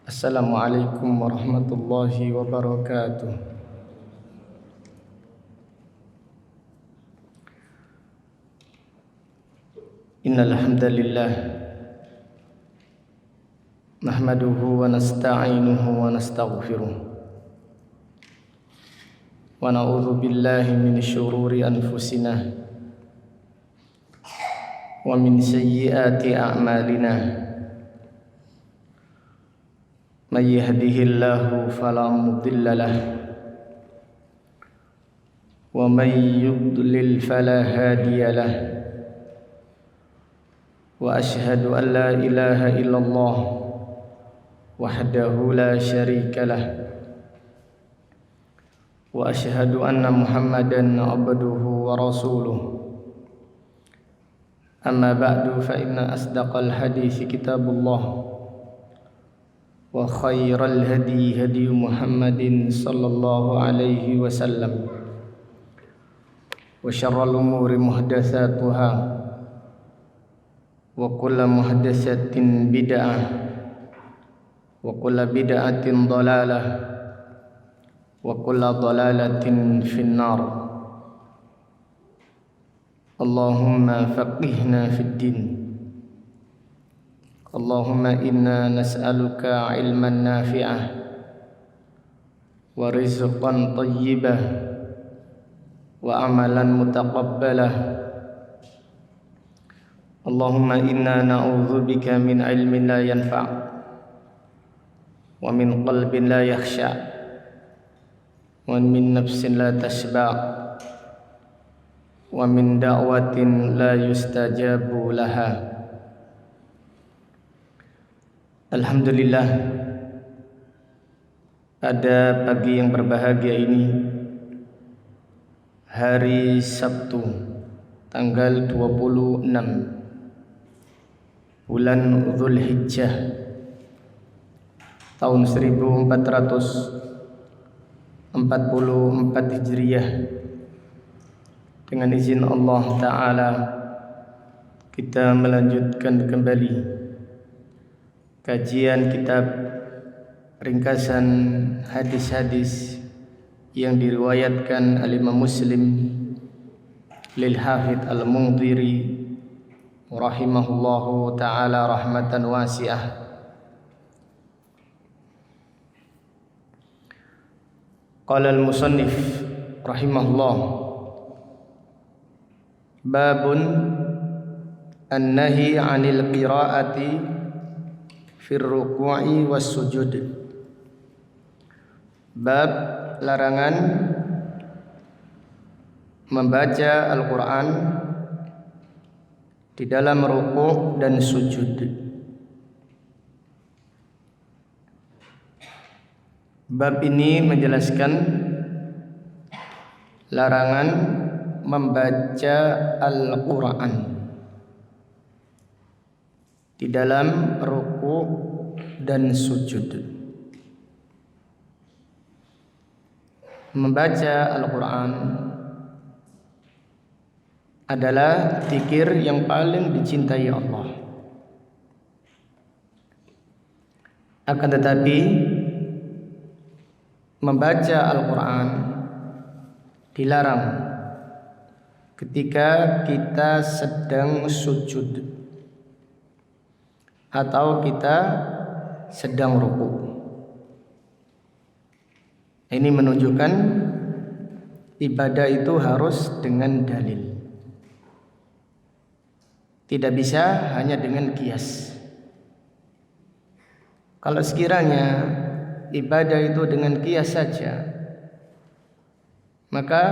Assalamualaikum warahmatullahi wabarakatuh. Innal hamdalillah nahmaduhu wa nasta'inuhu wa nastaghfiruh wa na'udzu billahi min syururi anfusina wa min sayyiati a'malina. Man yahdihillahu fala mudilla lahu wa man yudlil fala hadiya lahu. Wa ashhadu an la ilaha illallah wahdahu la syarika lah. Wa ashhadu anna Muhammadan abduhu wa rasuluh. Amma ba'du fa inna asdaqal hadithi kitabullah wa khairal hadi hadi Muhammadin sallallahu alaihi wasallam wa syarrul umuri muhdatsatuha wa kullu muhdatsatin bid'ah wa kullu bid'atin dhalalah wa kullu dhalalatin finnar. Allahumma faqihna fid din. Allahumma inna nas'aluka ilman nafi'ah wa rizqan tayyibah wa amalan mutaqabbalah. Allahumma inna na'udzubika min ilmin la yanfa' wa min qalbin la yakhsha' wa min nafsin la tashba' wa min da'watin la yustajabu laha. Alhamdulillah, pada pagi yang berbahagia ini, hari Sabtu tanggal 26 bulan Dzulhijjah tahun 1444 Hijriah, dengan izin Allah Ta'ala kita melanjutkan kembali kajian kitab ringkasan hadis-hadis yang diriwayatkan al-Imam Muslim lil Hafidz al-Mundhiri rahimahullahu ta'ala rahmatan wasi'ah. Qala al-musannif rahimahullah, babun an-nahi 'anil qira'ati fir ruku'i was sujud. Bab larangan membaca Al-Quran di dalam ruku' dan sujud. Bab ini menjelaskan larangan membaca Al-Quran di dalam ruku' dan sujud. Membaca Al-Quran adalah zikir yang paling dicintai Allah. Akan tetapi membaca Al-Quran dilarang ketika kita sedang sujud atau kita sedang ruku. Ini menunjukkan ibadah itu harus dengan dalil. Tidak bisa hanya dengan kias. Kalau sekiranya ibadah itu dengan kias saja, maka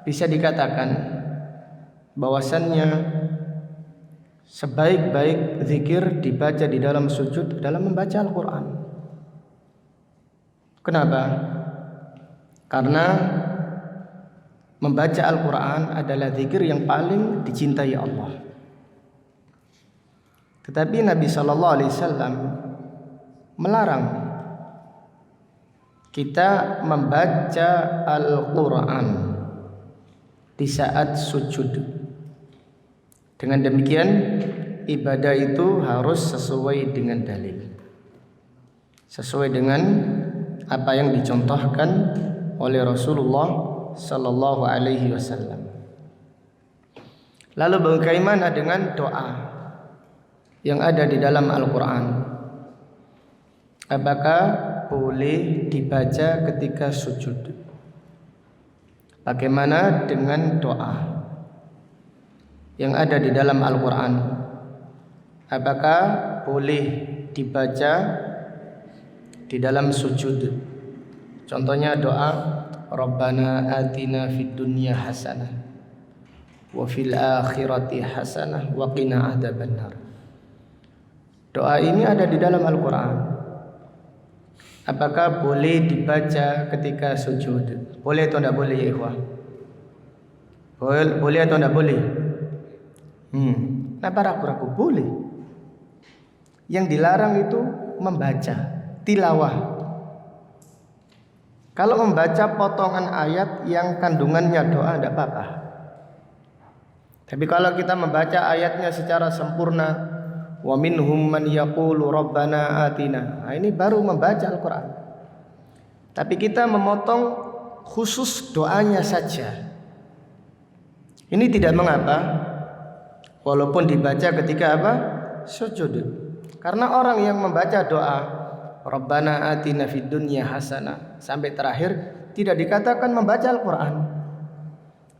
bisa dikatakan bahwasannya sebaik-baik zikir dibaca di dalam sujud dalam membaca Al-Quran. Kenapa? Karena membaca Al-Quran adalah zikir yang paling dicintai Allah. Tetapi Nabi SAW melarang kita membaca Al-Quran di saat sujud. Dengan demikian ibadah itu harus sesuai dengan dalil. sesuai dengan apa yang dicontohkan oleh Rasulullah sallallahu alaihi wasallam. Lalu bagaimana dengan doa yang ada di dalam Al-Qur'an? Apakah boleh dibaca ketika sujud? Bagaimana dengan doa yang ada di dalam Al-Quran? Apakah boleh dibaca di dalam sujud? Contohnya doa Rabbana atina fid dunya hasanah wa fil akhirati hasanah wa qina adzabannar. Doa ini ada di dalam Al-Quran. Apakah boleh dibaca ketika sujud? Boleh atau tidak boleh ya ikhwah? Boleh atau tidak boleh? Kenapa ragu-ragu? Boleh. Yang dilarang itu membaca tilawah. Kalau membaca potongan ayat yang kandungannya doa tidak apa-apa. Tapi kalau kita membaca ayatnya secara sempurna, wa minhum man yaqulu rabbana atina. Nah, ini baru membaca Al-Quran. Tapi kita memotong khusus doanya saja. Ini tidak mengapa, walaupun dibaca ketika apa? Sujud. Karena orang yang membaca doa Rabbana atina fid dunya hasanah sampai terakhir tidak dikatakan membaca Al-Quran,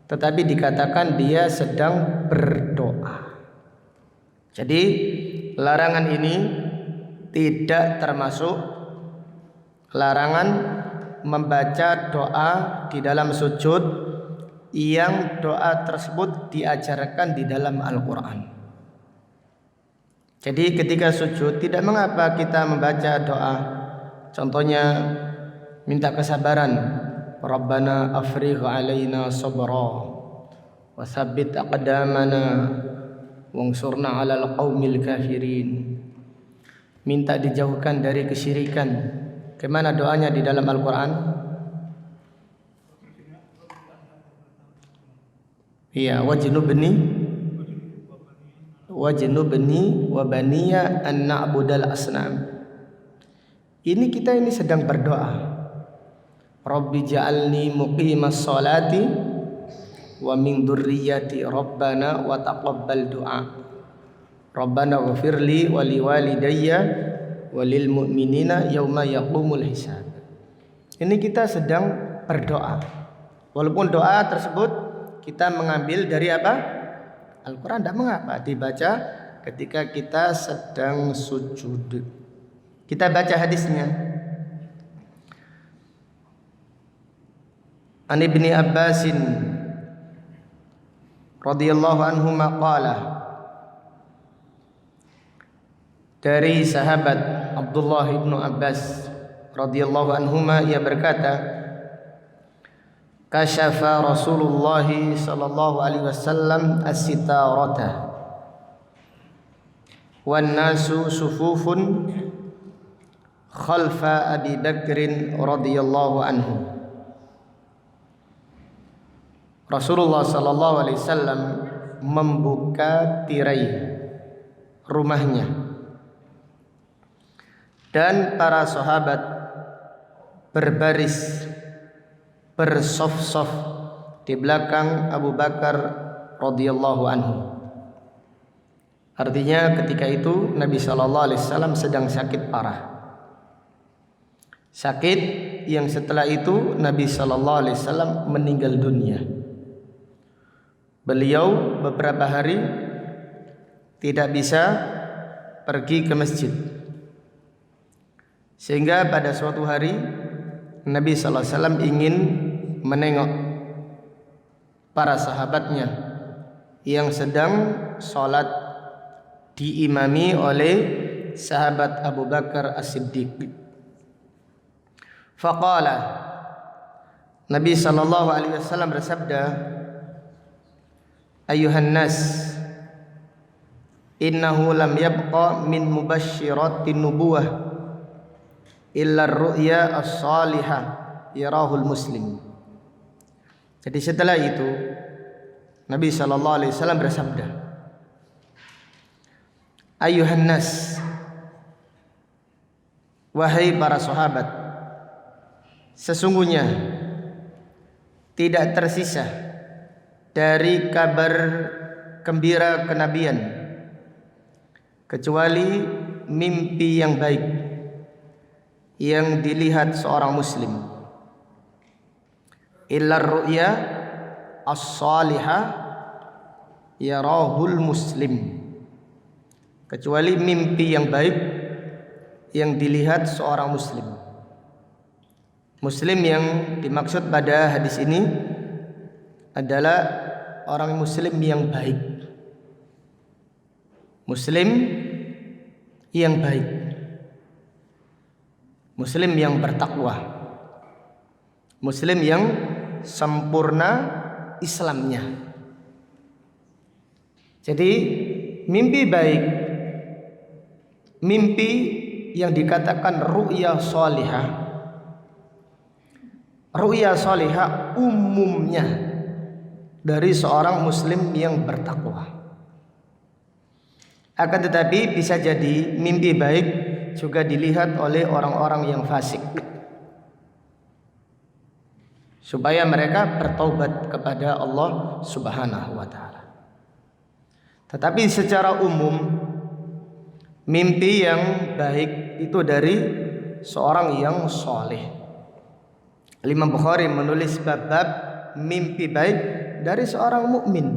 tetapi dikatakan dia sedang berdoa. Jadi larangan ini tidak termasuk larangan membaca doa di dalam sujud yang doa tersebut diajarkan di dalam Al-Quran. Jadi ketika sujud tidak mengapa kita membaca doa. Contohnya minta kesabaran. Rabbana afrigh alaina sabra wa tsabbit aqdamana wangsurna 'alal qaumil kafirin. Minta dijauhkan dari kesyirikan. Kemana doanya di dalam Al-Quran? Iya, wajnubni wa baniya an na'budal asnam. Ini kita sedang berdoa. Rabbi ja'alni muqimas sholati wa min dzurriyyati rabbana wa taqabbal du'a. Rabbana ghfirli wa liwalidayya wa lil mu'minina yauma yaqumul hisab. Ini kita sedang berdoa. Walaupun doa tersebut kita mengambil dari apa? Al-Quran, tidak mengapa dibaca ketika kita sedang sujud. Kita baca hadisnya. An Ibni Abbasin radhiyallahu anhu qala, dari sahabat Abdullah ibnu Abbas radhiyallahu anhuma ia berkata, kasyafa Rasulullah sallallahu alaihi wasallam as-sitarata wan nasu sufufun khalfa Abi Bakrin radhiyallahu anhu. Rasulullah sallallahu alaihi wasallam membuka tirai rumahnya dan para sahabat berbaris bersaf-saf di belakang Abu Bakar radhiyallahu anhu. Artinya ketika itu Nabi sallallahu alaihi wasallam sedang sakit parah. Sakit yang setelah itu Nabi sallallahu alaihi wasallam meninggal dunia. Beliau beberapa hari tidak bisa pergi ke masjid. Sehingga pada suatu hari Nabi sallallahu alaihi wasallam ingin menengok para sahabatnya yang sedang sholat diimami oleh sahabat Abu Bakar As-Siddiq. Faqala, Nabi sallallahu alaihi wasallam bersabda, ayuhan nas, innahu lam yabqa min mubashshiratin nubuwah illa ar-ru'ya as-salihah yarahul muslim. Jadi setelah itu Nabi sallallahu alaihi wasallam bersabda, ayuhan nas, wahai para sahabat, sesungguhnya tidak tersisa dari kabar gembira kenabian kecuali mimpi yang baik yang dilihat seorang muslim. Illa ru'ya as-salihah yarahul muslim, kecuali mimpi yang baik yang dilihat seorang muslim. Muslim yang dimaksud pada hadis ini adalah orang muslim yang baik. Muslim yang baik, muslim yang bertakwa, muslim yang sempurna Islamnya. Jadi mimpi baik, mimpi yang dikatakan ru'ya shalihah, ru'ya shalihah umumnya dari seorang muslim yang bertakwa. Akan tetapi bisa jadi mimpi baik juga dilihat oleh orang-orang yang fasik, supaya mereka bertaubat kepada Allah Subhanahu wa ta'ala. Tetapi secara umum mimpi yang baik itu dari seorang yang soleh. Imam Bukhari menulis bab mimpi baik dari seorang mukmin,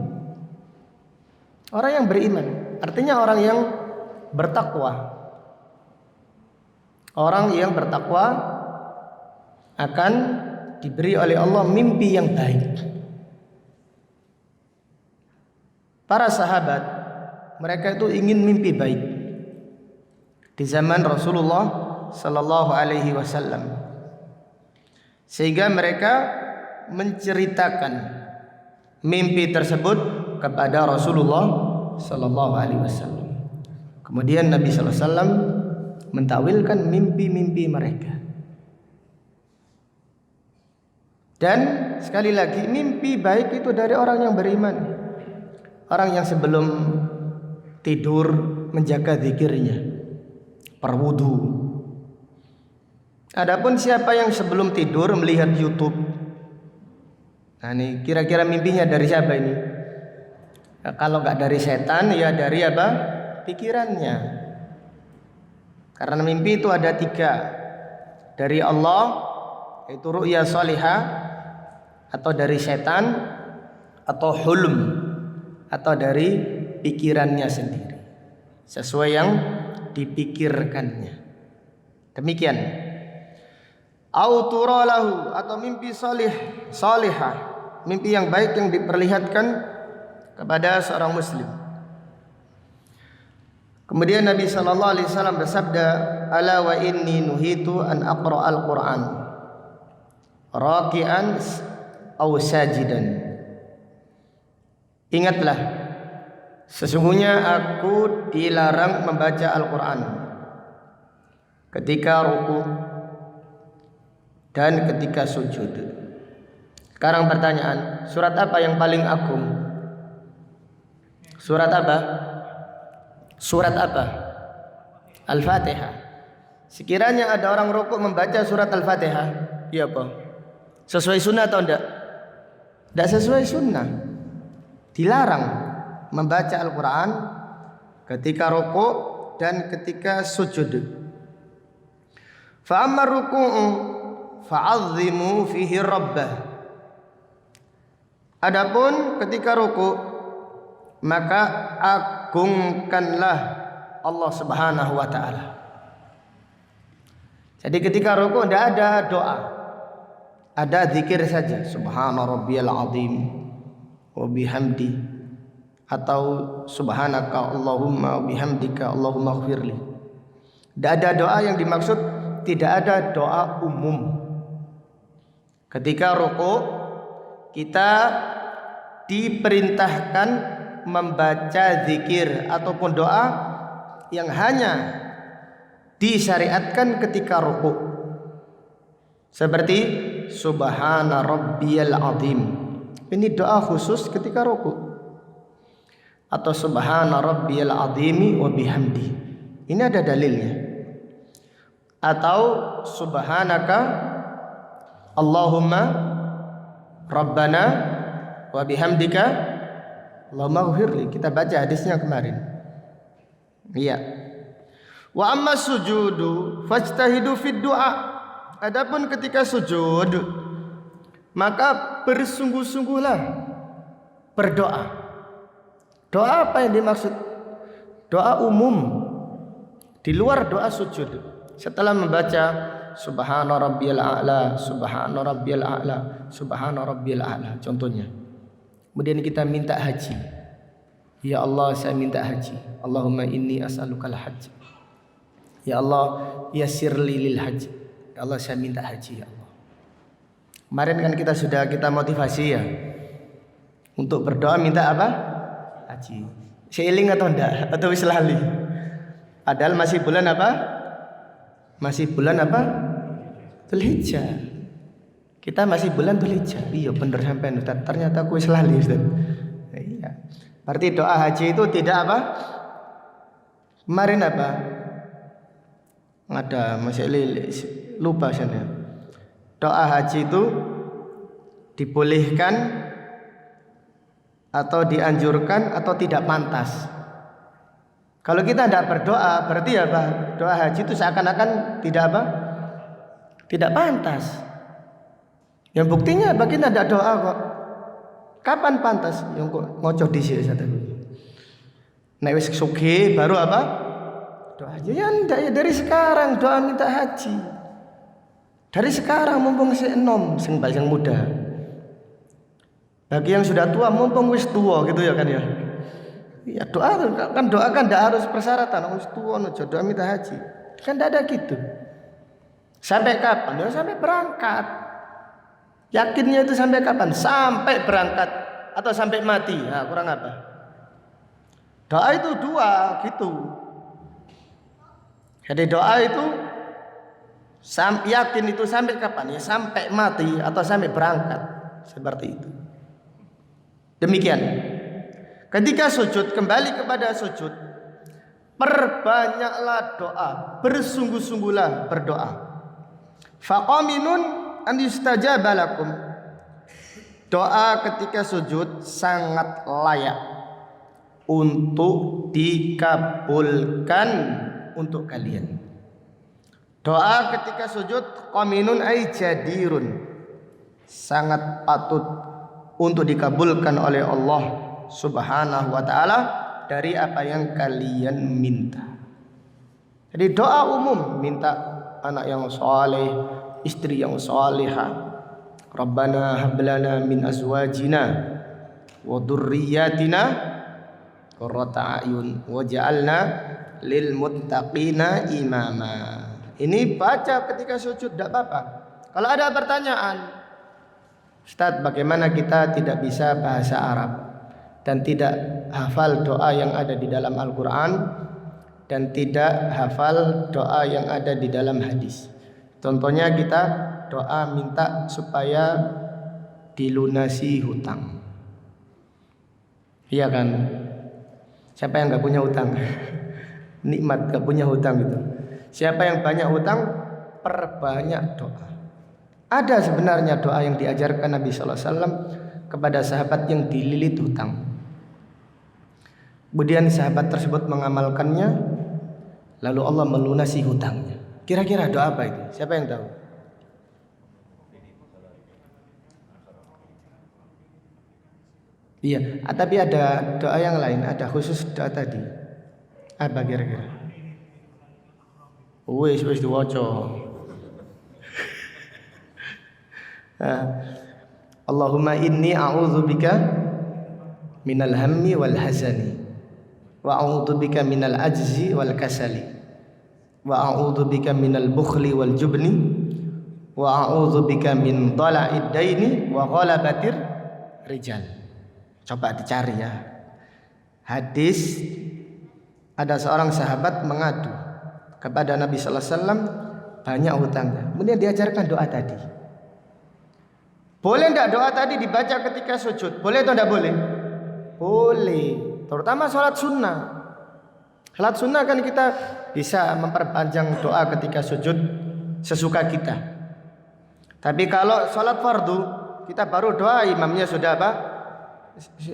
orang yang beriman. Artinya orang yang bertakwa. Orang yang bertakwa akan diberi oleh Allah mimpi yang baik. Para sahabat, mereka itu ingin mimpi baik di zaman Rasulullah sallallahu alaihi wasallam, sehingga mereka menceritakan mimpi tersebut kepada Rasulullah sallallahu alaihi wasallam. Kemudian Nabi sallallahu alaihi wasallam mentakwilkan mimpi-mimpi mereka. Dan sekali lagi, mimpi baik itu dari orang yang beriman, orang yang sebelum tidur menjaga zikirnya, berwudu. Adapun siapa yang sebelum tidur melihat YouTube, nah ini kira-kira mimpinya dari siapa ini? Nah, kalau nggak dari setan, ya dari apa? Pikirannya. Karena mimpi itu ada 3, dari Allah yaitu ru'ya shalihah, atau dari setan, atau hulm, atau dari pikirannya sendiri, sesuai yang dipikirkannya. Demikian. Au turalahu, atau mimpi salihah, mimpi yang baik yang diperlihatkan kepada seorang muslim. Kemudian Nabi sallallahu alaihi wasallam bersabda, "Ala wa inni nuhitu an aqra'al Qur'an raki'an aw sajidan." Ingatlah, sesungguhnya aku dilarang membaca Al-Qur'an ketika ruku dan ketika sujud. Sekarang pertanyaan, surat apa yang paling agung? Surat apa? Surat apa? Al-Fatihah. Sekiranya ada orang rukuk membaca surat Al-Fatihah, ya apa? Sesuai sunnah atau enggak? Enggak sesuai sunnah. Dilarang membaca Al-Quran ketika rukuk dan ketika sujud. Fa amma ruku'u fa'azzimu fihi rabbah. Adapun ketika rukuk, maka agungkanlah Allah Subhanahu wa ta'ala. Jadi ketika rukuk tidak ada doa, ada zikir saja, subhana rabbiyal azim wa bihamdi, atau subhanaka Allahumma wa bihamdika Allahumma ighfirli. Tidak ada doa yang dimaksud, tidak ada doa umum. Ketika rukuk kita diperintahkan membaca zikir ataupun doa yang hanya disyariatkan ketika rukuk, seperti subhana rabbiyal azim. Ini doa khusus ketika rukuk. Atau subhana rabbiyal azimi wa bihamdi. Ini ada dalilnya. atau subhanaka Allahumma rabbana wa bihamdika Allahumma ghfirli. Kita baca hadisnya kemarin. Iya. Wa amma sujudu fajtahidu fid du'a. Adapun ketika sujud, maka bersungguh-sungguhlah berdoa. Doa apa yang dimaksud? Doa umum di luar doa sujud. Setelah membaca subhana rabbiyal a'la, subhana rabbiyal a'la, subhana rabbiyal a'la contohnya. Kemudian kita minta haji. Ya Allah, saya minta haji. Allahumma inni as'alukal haji. Ya Allah, yassirli lil haji. Ya Allah, saya minta haji ya Allah. Kemarin kan kita motivasi ya. Untuk berdoa minta apa? Haji. Seiling atau enggak? Atau wis lali? Padahal masih bulan apa? Masih bulan apa? Dzulhijjah. Kita masih bulan Dzulhijjah. Iya bener sampean Ustaz. Ternyata aku wis lali Ustaz. Iya. Berarti doa haji itu tidak apa? Kemarin apa? Ada masih lupa sana. Doa haji itu dibolehkan atau dianjurkan atau tidak pantas. Kalau kita tidak berdoa, berarti apa? Doa haji itu seakan-akan tidak apa? Tidak pantas. Yang buktinya bagi kita tidak doa kok. Kapan pantas? Yang kok ngocoh dhisik satu. Nek wis sugih baru apa? Doa haji. Ya enggak ya dari sekarang doa minta haji. Dari sekarang mumpung si enom sing muda. Bagi yang sudah tua mumpung wis tua gitu ya kan ya. Ya doa kan tidak harus persyaratan. Wis tua doa minta haji. Kan tidak ada gitu. Sampai kapan? Ya sampai berangkat. Yakinnya itu sampai kapan? Sampai berangkat atau sampai mati. Nah, kurang apa? Doa itu dua gitu. Jadi doa itu yakin itu sampai kapan? Ya sampai mati atau sampai berangkat. Seperti itu. Demikian. Ketika sujud, kembali kepada sujud, perbanyaklah doa, bersungguh-sungguhlah berdoa. Faqaminun an yustajaba lakum. Doa ketika sujud sangat layak untuk dikabulkan untuk kalian. Doa ketika sujud qaminun ay jadirun, sangat patut untuk dikabulkan oleh Allah Subhanahu wa ta'ala dari apa yang kalian minta. Jadi doa umum, minta anak yang saleh, istri yang salihah. Rabbana hablana min azwajina wa dzurriyyatina qurrata a'yun waj'alna lil muttaqina imama. Ini baca ketika sujud tidak apa-apa. Kalau ada pertanyaan, Ustaz, bagaimana kita tidak bisa bahasa Arab dan tidak hafal doa yang ada di dalam Al-Quran dan tidak hafal doa yang ada di dalam hadis? Contohnya kita doa minta supaya dilunasi hutang. Iya kan? Siapa yang gak punya hutang? Nikmat gak punya hutang itu. Siapa yang banyak hutang, perbanyak doa. Ada sebenarnya doa yang diajarkan Nabi SAW kepada sahabat yang dililit hutang. Kemudian sahabat tersebut mengamalkannya, lalu Allah melunasi hutangnya. Kira-kira doa apa itu? Siapa yang tahu? Iya, tapi ada doa yang lain, ada khusus doa tadi. Apa kira-kira? Wis diwaca. Allahumma inni a'udzubika minal hammi wal hazani wa a'udzubika minal ajzi wal kasali wa a'udzubika minal bukhli wal jubni wa a'udzubika min dhala'id daini wa ghalabatir rijal. Coba dicari ya. Hadis, ada seorang sahabat mengadu kepada Nabi sallallahu alaihi wasallam banyak hutangnya. Kemudian diajarkan doa tadi. Boleh enggak doa tadi dibaca ketika sujud? Boleh atau enggak boleh? Boleh. Terutama sholat sunnah. Salat sunnah kan kita bisa memperpanjang doa ketika sujud sesuka kita. Tapi kalau salat fardu, kita baru doa imamnya sudah apa?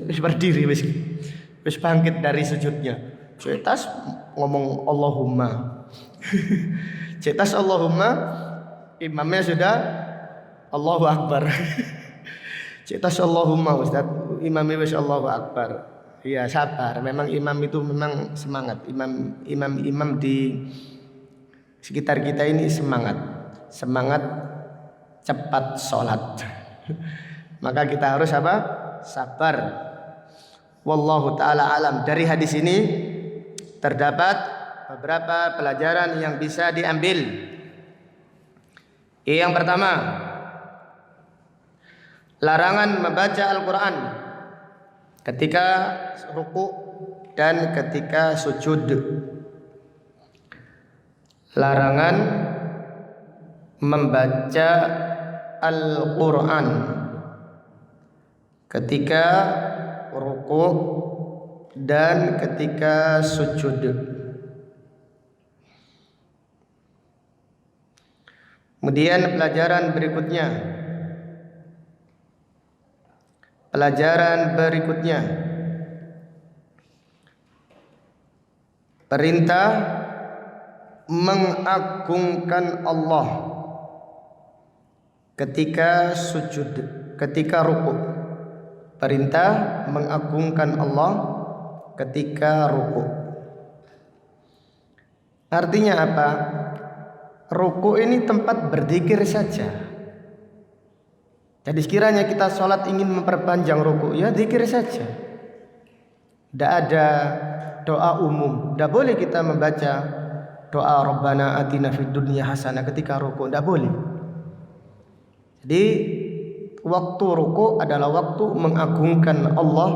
Berdiri wis bangkit dari sujudnya. Cetas ngomong Allahumma. Cetas Allahumma, imamnya sudah Allahu Akbar. Cetas Allahumma Ustaz, imamnya wis Allahu Akbar. Iya, sabar. Memang imam itu memang semangat. Imam di sekitar kita ini semangat cepat sholat. Maka kita harus apa? Sabar. Wallahu ta'ala alam. Dari hadis ini terdapat beberapa pelajaran yang bisa diambil. Yang pertama, larangan membaca Al-Quran ketika ruku dan ketika sujud. Larangan membaca Al-Quran ketika ruku dan ketika sujud. Kemudian pelajaran berikutnya, perintah mengagungkan Allah ketika sujud, ketika ruku. Perintah mengagungkan Allah ketika ruku. Artinya apa? Ruku ini tempat berzikir saja. Jadi sekiranya kita sholat ingin memperpanjang ruku, ya zikir saja. Tidak ada doa umum. Tidak boleh kita membaca doa Rabbana atina fid dunya hasanah ketika ruku. Tidak boleh. Jadi waktu ruku adalah waktu mengagungkan Allah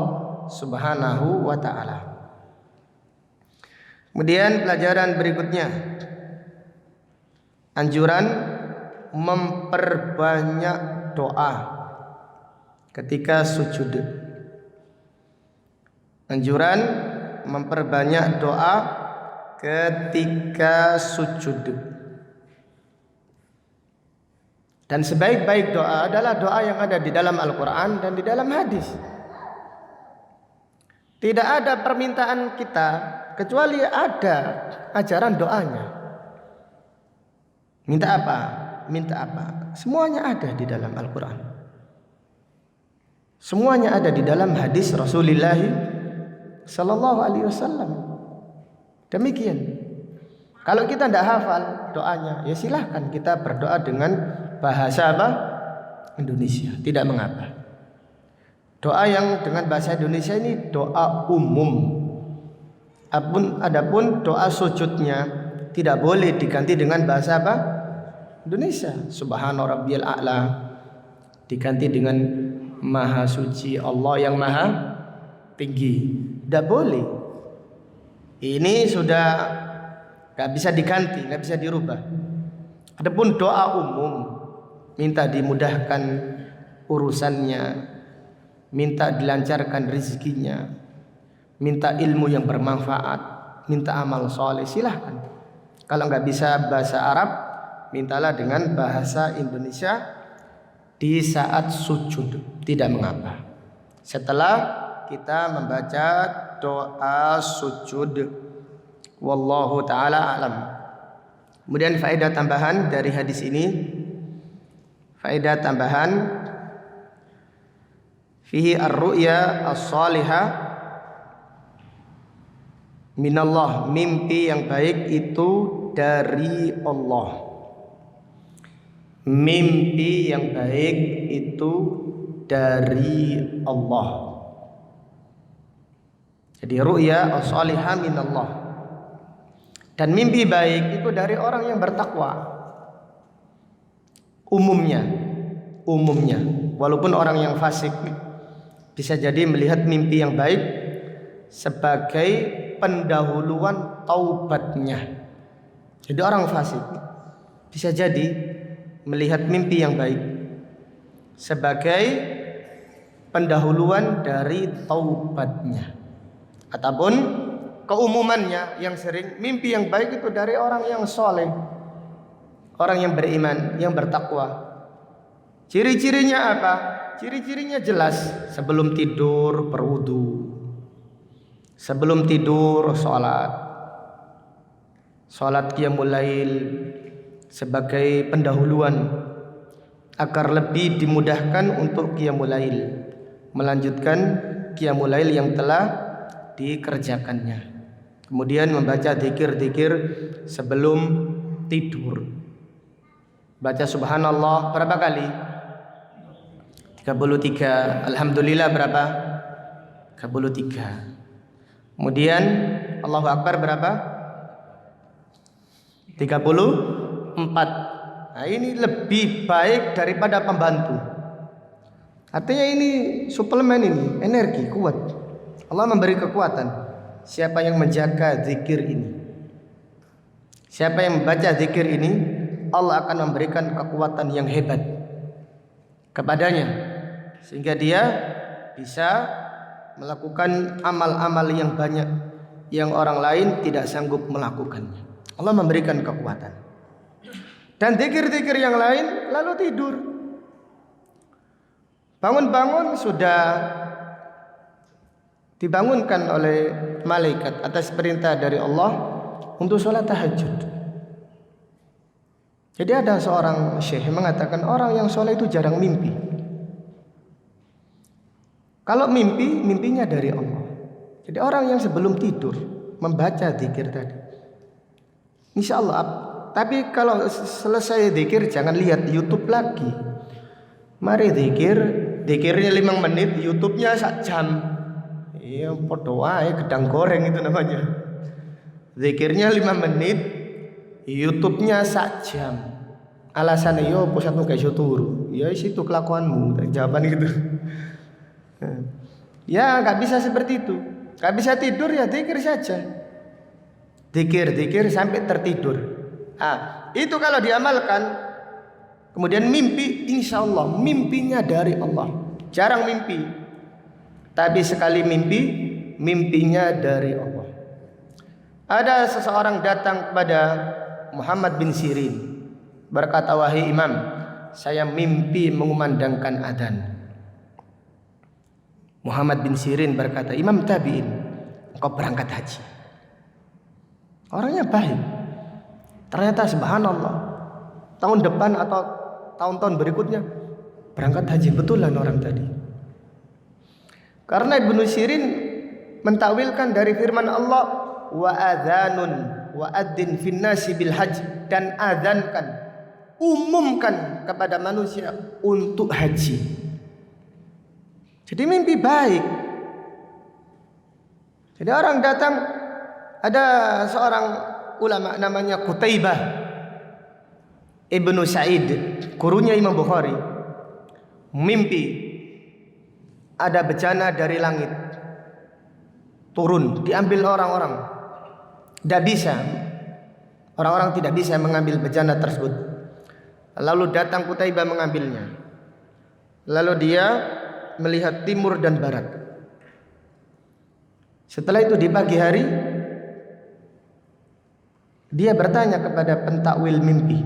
Subhanahu wa ta'ala. Kemudian pelajaran berikutnya, anjuran memperbanyak doa ketika sujud. Anjuran memperbanyak doa ketika sujud. Dan sebaik-baik doa adalah doa yang ada di dalam Al-Quran dan di dalam hadis. Tidak ada permintaan kita kecuali ada ajaran doanya. Minta apa? Minta apa? Semuanya ada di dalam Al-Quran. Semuanya ada di dalam hadis Rasulullah Sallallahu Alaihi Wasallam. Demikian. Kalau kita tidak hafal doanya, ya silahkan kita berdoa dengan bahasa apa? Indonesia. Tidak mengapa. Doa yang dengan bahasa Indonesia ini doa umum. Adapun doa sujudnya tidak boleh diganti dengan bahasa apa? Indonesia. Subhana rabbiyal a'la diganti dengan maha suci Allah yang maha tinggi. Tidak boleh. Ini sudah gak bisa diganti, gak bisa dirubah. Adapun doa umum, minta dimudahkan urusannya, minta dilancarkan rezekinya, minta ilmu yang bermanfaat, minta amal soleh, silahkan. Kalau nggak bisa bahasa Arab, mintalah dengan bahasa Indonesia di saat sujud, tidak mengapa. Setelah kita membaca doa sujud, wallahu taala alam. Kemudian faedah tambahan dari hadis ini, faedah tambahan, fihi ar-ru'ya as-salihah minallah, mimpi yang baik itu dari Allah. Mimpi yang baik itu dari Allah. Jadi ru'ya as-salihah minallah. Dan mimpi baik itu dari orang yang bertakwa. Umumnya, walaupun orang yang fasik bisa jadi melihat mimpi yang baik sebagai pendahuluan taubatnya. Jadi orang fasik bisa jadi melihat mimpi yang baik sebagai pendahuluan dari taubatnya. Ataupun keumumannya yang sering mimpi yang baik itu dari orang yang soleh, orang yang beriman, yang bertakwa. Ciri-cirinya apa? Ciri-cirinya jelas. Sebelum tidur berwudu, sebelum tidur sholat qiyamul lail sebagai pendahuluan agar lebih dimudahkan untuk qiyamul lail, melanjutkan qiyamul lail yang telah dikerjakannya. Kemudian membaca zikir-zikir sebelum tidur. Baca subhanallah berapa kali? 33. Alhamdulillah berapa? 33. Kemudian Allahu Akbar berapa? 34. Nah, ini lebih baik daripada pembantu. Artinya ini suplemen, ini energi kuat. Allah memberi kekuatan. Siapa yang menjaga zikir ini, siapa yang membaca zikir ini, Allah akan memberikan kekuatan yang hebat kepadanya, sehingga dia bisa melakukan amal-amal yang banyak yang orang lain tidak sanggup melakukannya. Allah memberikan kekuatan. Dan zikir-zikir yang lain lalu tidur. Bangun-bangun sudah dibangunkan oleh malaikat atas perintah dari Allah untuk sholat tahajud. Jadi ada seorang syekh mengatakan orang yang sholat itu jarang mimpi. Kalau mimpi, mimpinya dari Allah. Jadi orang yang sebelum tidur membaca zikir tadi, insya Allah. Tapi kalau selesai zikir jangan lihat YouTube lagi. Mari zikirnya 5 menit, YouTube-nya 1 jam. Iya, podo wae gedang goreng itu namanya. Zikirnya 5 menit, YouTube-nya 1 jam. Alasannya yo pusatmu gak iso turu. Ya itu kelakuanmu, jawaban gitu. Ya nggak bisa seperti itu. Nggak bisa tidur ya zikir saja. Zikir sampai tertidur. Itu kalau diamalkan, kemudian mimpi, insya Allah mimpinya dari Allah. Jarang mimpi, tapi sekali mimpi, mimpinya dari Allah. Ada seseorang datang kepada Muhammad bin Sirin, berkata, wahai Imam, saya mimpi mengumandangkan adzan. Muhammad bin Sirin berkata, Imam tabi'in, engkau berangkat haji. Orangnya baik. Ternyata subhanallah, tahun depan atau tahun-tahun berikutnya berangkat haji. Betulan orang tadi. Karena Ibnu Sirin mentakwilkan dari firman Allah, wa adzanun wa adzin finnasi bil hajj, dan adzankan, umumkan kepada manusia untuk haji. Jadi mimpi baik. Jadi orang datang, ada seorang ulama namanya Qutaibah Ibnu Sa'id, gurunya Imam Bukhari, mimpi ada bencana dari langit turun, diambil orang-orang. Tidak bisa, orang-orang tidak bisa mengambil bencana tersebut. Lalu datang Qutaibah mengambilnya. Lalu dia melihat timur dan barat. Setelah itu di pagi hari dia bertanya kepada pentakwil mimpi.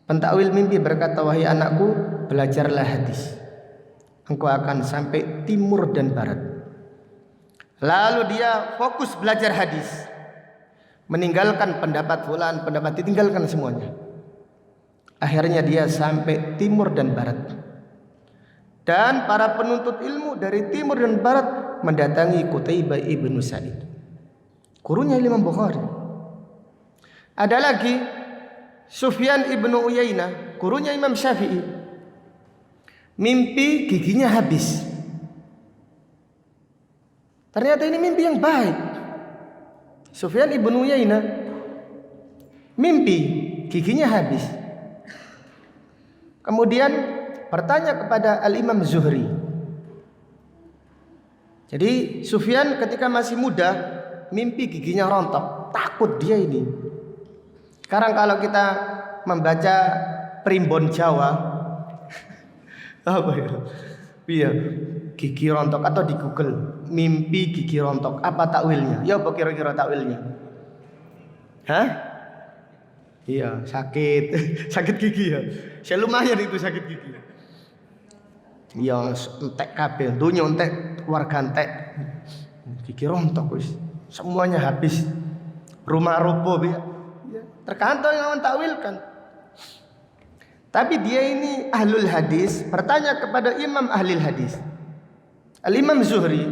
Pentakwil mimpi berkata, wahai anakku, belajarlah hadis, engkau akan sampai timur dan barat. Lalu dia fokus belajar hadis, meninggalkan pendapat fulan, pendapat ditinggalkan semuanya. Akhirnya dia sampai timur dan barat. Dan para penuntut ilmu dari timur dan barat mendatangi Qutaibah Ibnu Sa'id, gurunya Imam Bukhari. Ada lagi Sufyan Ibnu Uyainah, gurunya Imam Syafi'i, mimpi giginya habis. Ternyata ini mimpi yang baik. Sufyan Ibnu Uyainah mimpi giginya habis. Kemudian bertanya kepada Al-Imam Zuhri. Jadi Sufyan ketika masih muda mimpi giginya rontok, takut dia ini. Sekarang kalau kita membaca primbon Jawa, apa ya? Iya, gigi rontok atau di Google mimpi gigi rontok, apa takwilnya? Ya apa kira-kira takwilnya? Hah? Iya, sakit. Sakit gigi ya. Saya lumayan itu sakit gigi. Ya entek kabeh, dunya entek, keluarga entek. Gigi rontok wis. Semuanya habis. Rumah roboh ya. Tergantung yang mentakwilkan. Tapi dia ini ahlul hadis, bertanya kepada imam ahlul hadis. Al-Imam Zuhri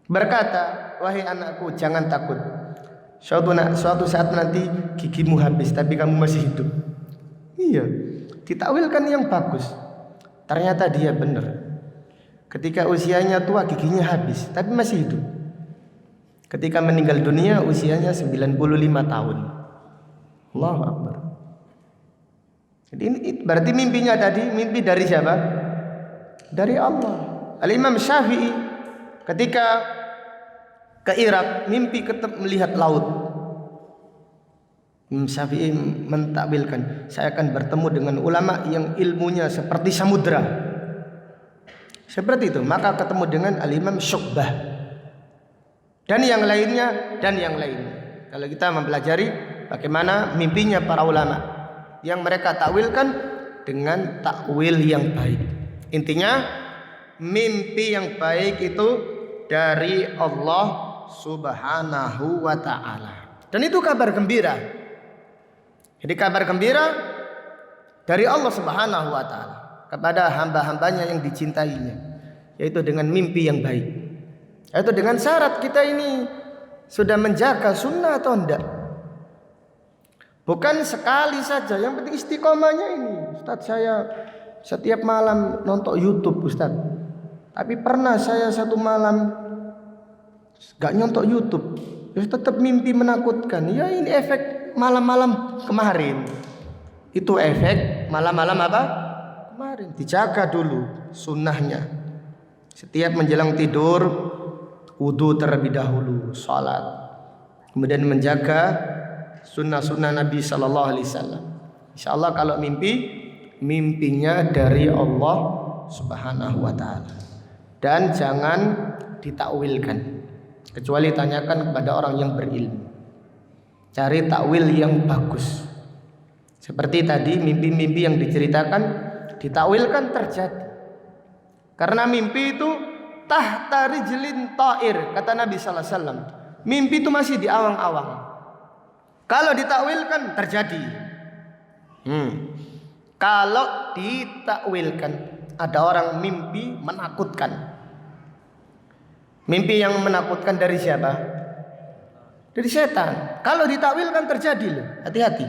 berkata, wahai anakku, jangan takut. Suatu saat nanti gigimu habis, tapi kamu masih hidup. Iya, ditakwilkan yang bagus. Ternyata dia benar. Ketika usianya tua, giginya habis, tapi masih hidup. Ketika meninggal dunia, usianya 95 tahun. Allahu Akbar. Jadi ini berarti mimpinya tadi, mimpi dari siapa? Dari Allah. Al-Imam Syafi'i ketika ke Irak mimpi melihat laut. Imam Syafi'i mentakwilkan, saya akan bertemu dengan ulama yang ilmunya seperti samudra. Seperti itu, maka ketemu dengan Al-Imam Syu'bah dan yang lainnya. Kalau kita mempelajari bagaimana mimpinya para ulama yang mereka takwilkan dengan takwil yang baik. Intinya mimpi yang baik itu dari Allah Subhanahu wa ta'ala. Dan itu kabar gembira. Jadi kabar gembira dari Allah Subhanahu wa ta'ala kepada hamba-hambanya yang dicintainya, yaitu dengan mimpi yang baik. Yaitu dengan syarat kita ini sudah menjaga sunnah atau enggak. Bukan sekali saja, yang penting istiqomahnya ini. Ustaz, saya setiap malam nonton YouTube Ustaz. Tapi pernah saya satu malam gak nyontok YouTube, tetap mimpi menakutkan. Ya ini efek malam-malam kemarin. Itu efek malam-malam apa? Kemarin. Dijaga dulu sunnahnya. Setiap menjelang tidur wudu terlebih dahulu, salat. Kemudian menjaga sunnah-sunnah Nabi sallallahu alaihi wasallam. Insyaallah kalau mimpinya dari Allah Subhanahu wa taala. Dan jangan ditakwilkan. Kecuali tanyakan kepada orang yang berilmu. Cari takwil yang bagus. Seperti tadi mimpi-mimpi yang diceritakan ditakwilkan terjadi. Karena mimpi itu tahta rijlin ta'ir, kata Nabi sallallahu alaihi wasallam. Mimpi itu masih di awang-awang. Kalau ditakwilkan terjadi. Kalau ditakwilkan, ada orang mimpi menakutkan. Mimpi yang menakutkan dari siapa? Dari setan. Kalau ditakwilkan terjadi loh. Hati-hati.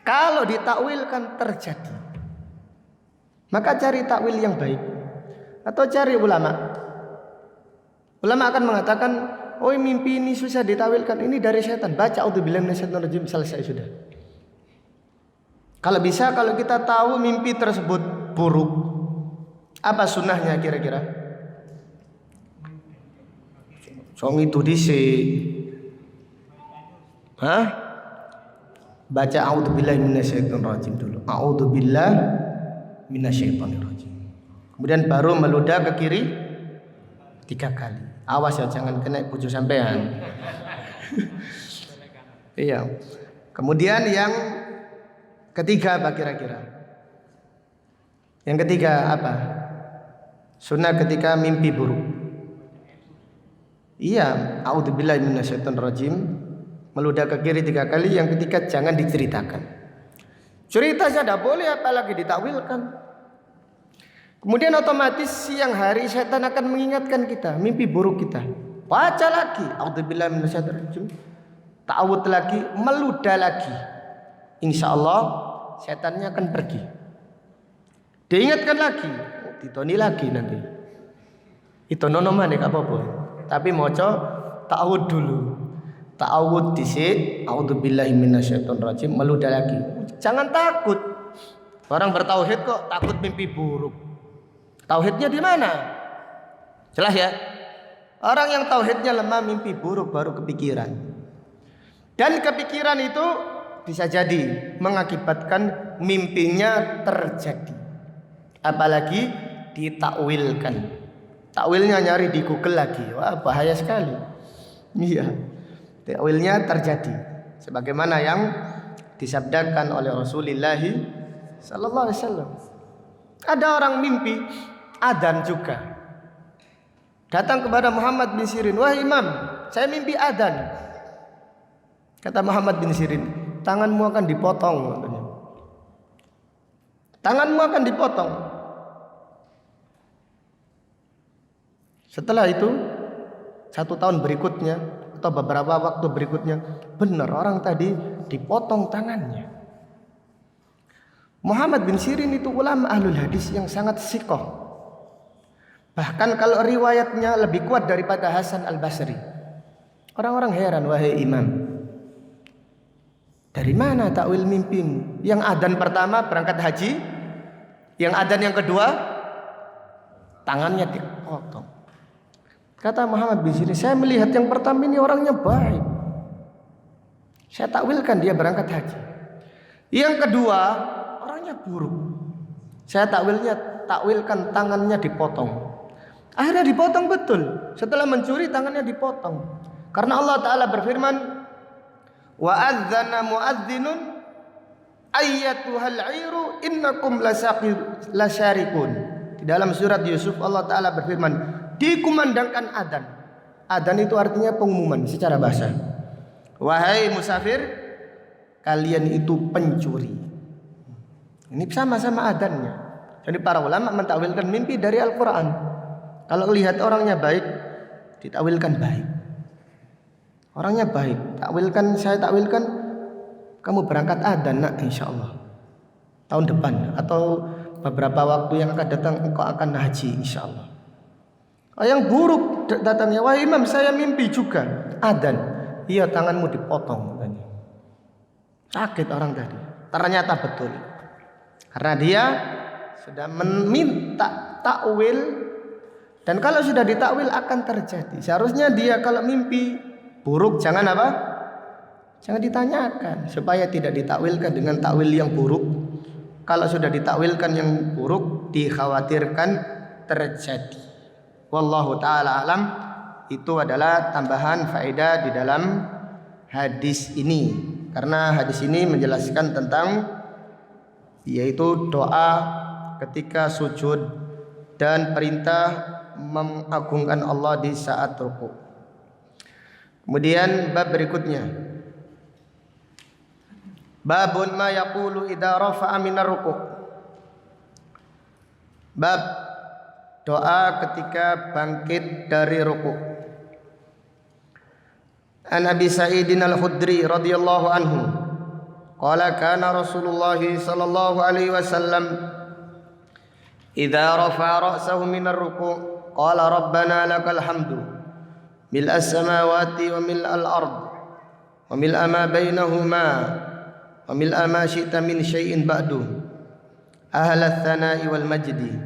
Kalau ditakwilkan terjadi. Maka cari takwil yang baik. Atau cari ulama. Ulama akan mengatakan, oh mimpi ini susah ditakwilkan, ini dari setan. Baca a'udzubillahi minasyaitonir rajim, selesai sudah. Kalau bisa, kalau kita tahu mimpi tersebut buruk, apa sunnahnya kira-kira? Song itu dhisik. Baca a'udzubillahi minasyaitonir rajim dulu. A'udzubillahi minasyaitonir rajim. Kemudian baru meludah ke kiri 3 kali. Awas ya, jangan kena bojo sampean. Iya. Kemudian yang ketiga apa kira-kira? Yang ketiga apa? Sunnah ketika mimpi buruk. Iya, a'udzubillahi minasyaitonir rajim. Meludah ke kiri 3 kali. Yang ketiga jangan diceritakan. Cerita saja tidak boleh, apalagi ditakwilkan. Kemudian otomatis siang hari setan akan mengingatkan kita mimpi buruk kita. Baca lagi, a'udzubillahi minasyaitonir rajim. Ta'awudz lagi, meludah lagi. Insyaallah setannya akan pergi. Diingatkan lagi, ditoni lagi nanti. Itu nono maneh apa-apa. Tapi maca ta'awudz dulu. Ta'awudz dhisik, a'udzubillahi minasyaitonir rajim, meludah lagi. Jangan takut. Orang bertauhid kok takut mimpi buruk. Tauhidnya di mana? Jelas ya. Orang yang tauhidnya lemah mimpi buruk baru kepikiran. Dan kepikiran itu bisa jadi mengakibatkan mimpinya terjadi. apalagi ditakwilkan. Takwilnya nyari di Google lagi. Wah, bahaya sekali. Iya. Takwilnya terjadi sebagaimana yang disabdakan oleh Rasulullah sallallahu alaihi wasallam. Ada orang mimpi adzan juga. Datang kepada Muhammad bin Sirin, "Wahai Imam, saya mimpi adzan." Kata Muhammad bin Sirin, "Tanganmu akan dipotong." Tanganmu akan dipotong. Setelah itu 1 tahun berikutnya atau beberapa waktu berikutnya, benar orang tadi dipotong tangannya. Muhammad bin Sirin itu ulama ahlul hadis yang sangat siqah. Bahkan kalau riwayatnya lebih kuat daripada Hasan al-Basri. Orang-orang heran, "Wahai Imam, dari mana takwil mimpimu? Yang adzan pertama berangkat haji, yang adzan yang kedua tangannya dipotong." Kata Muhammad bin Sirin, "Saya melihat yang pertama ini orangnya baik. Saya takwilkan dia berangkat haji. Yang kedua orangnya buruk. Saya takwilkan tangannya dipotong." Akhirnya dipotong betul. Setelah mencuri tangannya dipotong. Karena Allah Ta'ala berfirman, "Wa adzana muadzinun ayyatuhal 'airu innakum lasyarikun." Di dalam surat Yusuf Allah Ta'ala berfirman, dikumandangkan adzan. Adzan itu artinya pengumuman secara bahasa. "Wahai musafir, kalian itu pencuri." Ini sama-sama adzannya. Jadi para ulama mentakwilkan mimpi dari Al-Quran. Kalau lihat orangnya baik, ditakwilkan baik. Orangnya baik, saya takwilkan kamu berangkat adzan nak, insyaallah tahun depan atau beberapa waktu yang akan datang engkau akan haji insyaallah. Yang buruk datangnya, "Wahai Imam, saya mimpi juga adzan." "Iya, tanganmu dipotong." Sakit orang tadi. Ternyata betul. Karena dia sudah meminta takwil. Dan kalau sudah ditakwil akan terjadi. Seharusnya dia kalau mimpi buruk jangan apa? Jangan ditanyakan supaya tidak ditakwilkan dengan takwil yang buruk. Kalau sudah ditakwilkan yang buruk dikhawatirkan terjadi. Wallahu taala alam. Itu adalah tambahan faedah di dalam hadis ini. Karena hadis ini menjelaskan tentang yaitu doa ketika sujud dan perintah mengagungkan Allah di saat ruku. Kemudian bab berikutnya, babun ma yaqulu idza rafa'a minar ruku'. Bab doa ketika bangkit dari ruku'. An Abi Sa'idin Al-Khudri radhiyallahu anhu qala kana Rasulullah sallallahu alaihi wasallam idza rafa'a ra'sahu minar ruku' qala rabbana lakal hamdu mil'as samawati wa mil'al ard wa mil'a ma bainahuma wa mil'a ma syi'ta min syai'in ba'du ahla tsana'i wal majdi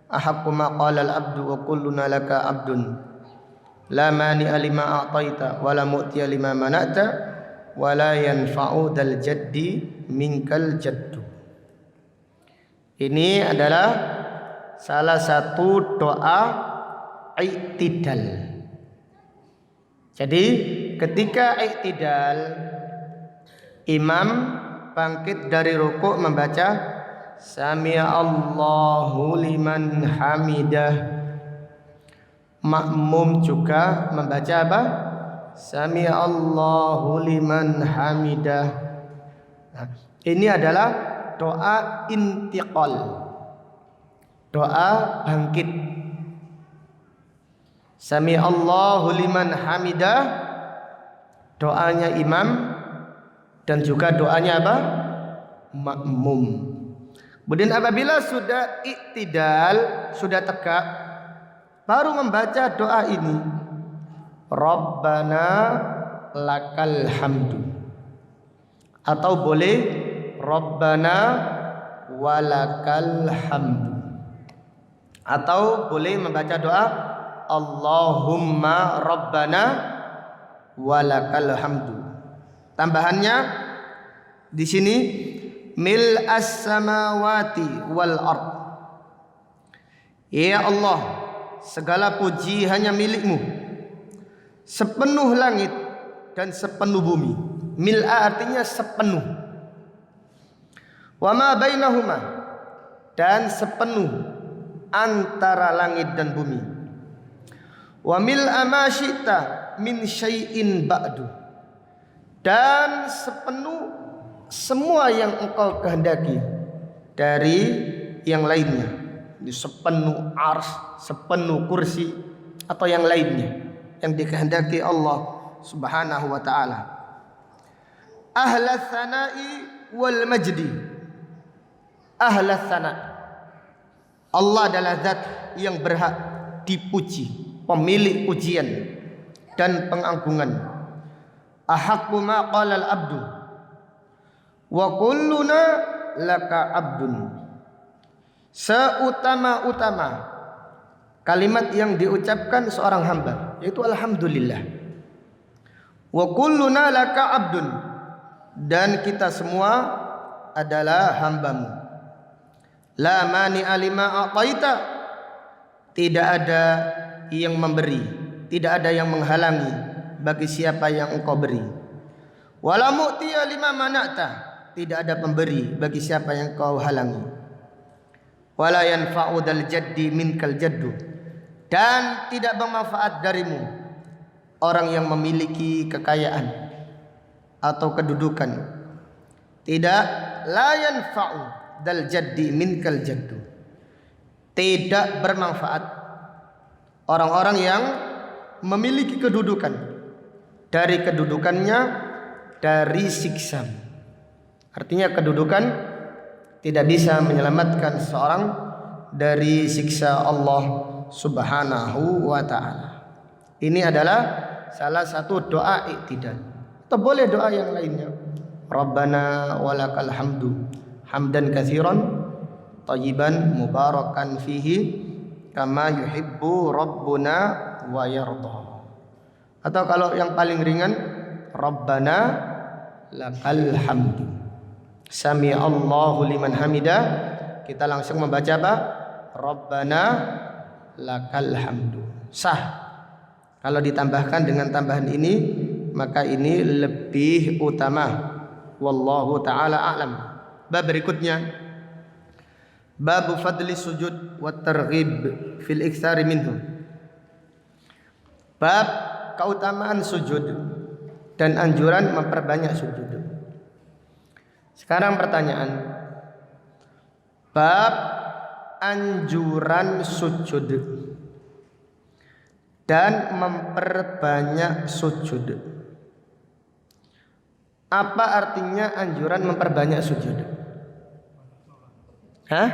ahaqqu ma qala al 'abdu wa kulluna laka 'abdun la mani'a lima a'taita wa la mu'tiya lima mana'ta wa la yanfa'u dal jaddi minkal jaddu. Ini adalah salah satu doa i'tidal. Jadi ketika i'tidal, imam bangkit dari rukuk membaca Sami'a Allahu liman hamidah. Makmum juga membaca apa? Sami'a Allahu liman hamidah. Nah, ini adalah doa intiqal. Doa bangkit. Sami'allahu liman hamidah, doanya imam dan juga doanya apa? Makmum. Kemudian apabila sudah i'tidal, sudah tegak, baru membaca doa ini. Rabbana lakal hamdu. Atau boleh Rabbana walakal hamdu. Atau boleh membaca doa Allahumma Rabbana walakal hamdu. Tambahannya di sini mil as samawati wal ard. Ya Allah, segala puji hanya milik-Mu, sepenuh langit dan sepenuh bumi. Mil'a artinya sepenuh. Wa ma bainahuma, dan sepenuh antara langit dan bumi. Wa mil'a ma syi'ta min syai'in ba'du, dan sepenuh semua yang Engkau kehendaki dari yang lainnya. Sepenuh ars, sepenuh kursi, atau yang lainnya yang dikehendaki Allah Subhanahu wa ta'ala. Ahlas sana'i wal majdi. Ahlas sana', Allah adalah zat yang berhak dipuji, pemilik pujian dan pengagungan. Ahaqqu ma qala al-abdu wa kulluna laka abdun. Seutama-utama kalimat yang diucapkan seorang hamba, yaitu alhamdulillah. Wa kulluna laka abdun, dan kita semua adalah hamba-Mu. La mani'a lima a'taita, tidak ada yang memberi, tidak ada yang menghalangi bagi siapa yang Engkau beri. Wala mu'tiya lima mana'ta, tidak ada pemberi bagi siapa yang Engkau halangi. Wala yanfa'u dal jaddi minkal jaddu, dan tidak bermanfaat darimu orang yang memiliki kekayaan atau kedudukan. Tidak, la yanfa'u dal jaddi minkal jaddu, tidak bermanfaat orang-orang yang memiliki kedudukan dari kedudukannya dari siksa. Artinya kedudukan tidak bisa menyelamatkan seorang dari siksa Allah Subhanahu wa ta'ala. Ini adalah salah satu doa iktidal. Atau boleh doa yang lainnya. Rabbana walakal hamdu hamdan katsiran thayyiban mubarakan fihi kama yuhibbu rabbuna wa yarda. Atau kalau yang paling ringan, Rabbana lakal hamdu sami Allahu liman hamidah. Kita langsung membaca apa? Rabbana lakal hamdu. Sah. Kalau ditambahkan dengan tambahan ini, maka ini lebih utama. Wallahu ta'ala a'lam. Bab berikutnya, bab fadli sujud wa targhib fil iktsari minhu. Bab keutamaan sujud dan anjuran memperbanyak sujud. Sekarang pertanyaan, bab anjuran sujud dan memperbanyak sujud. Apa artinya anjuran memperbanyak sujud? Hah?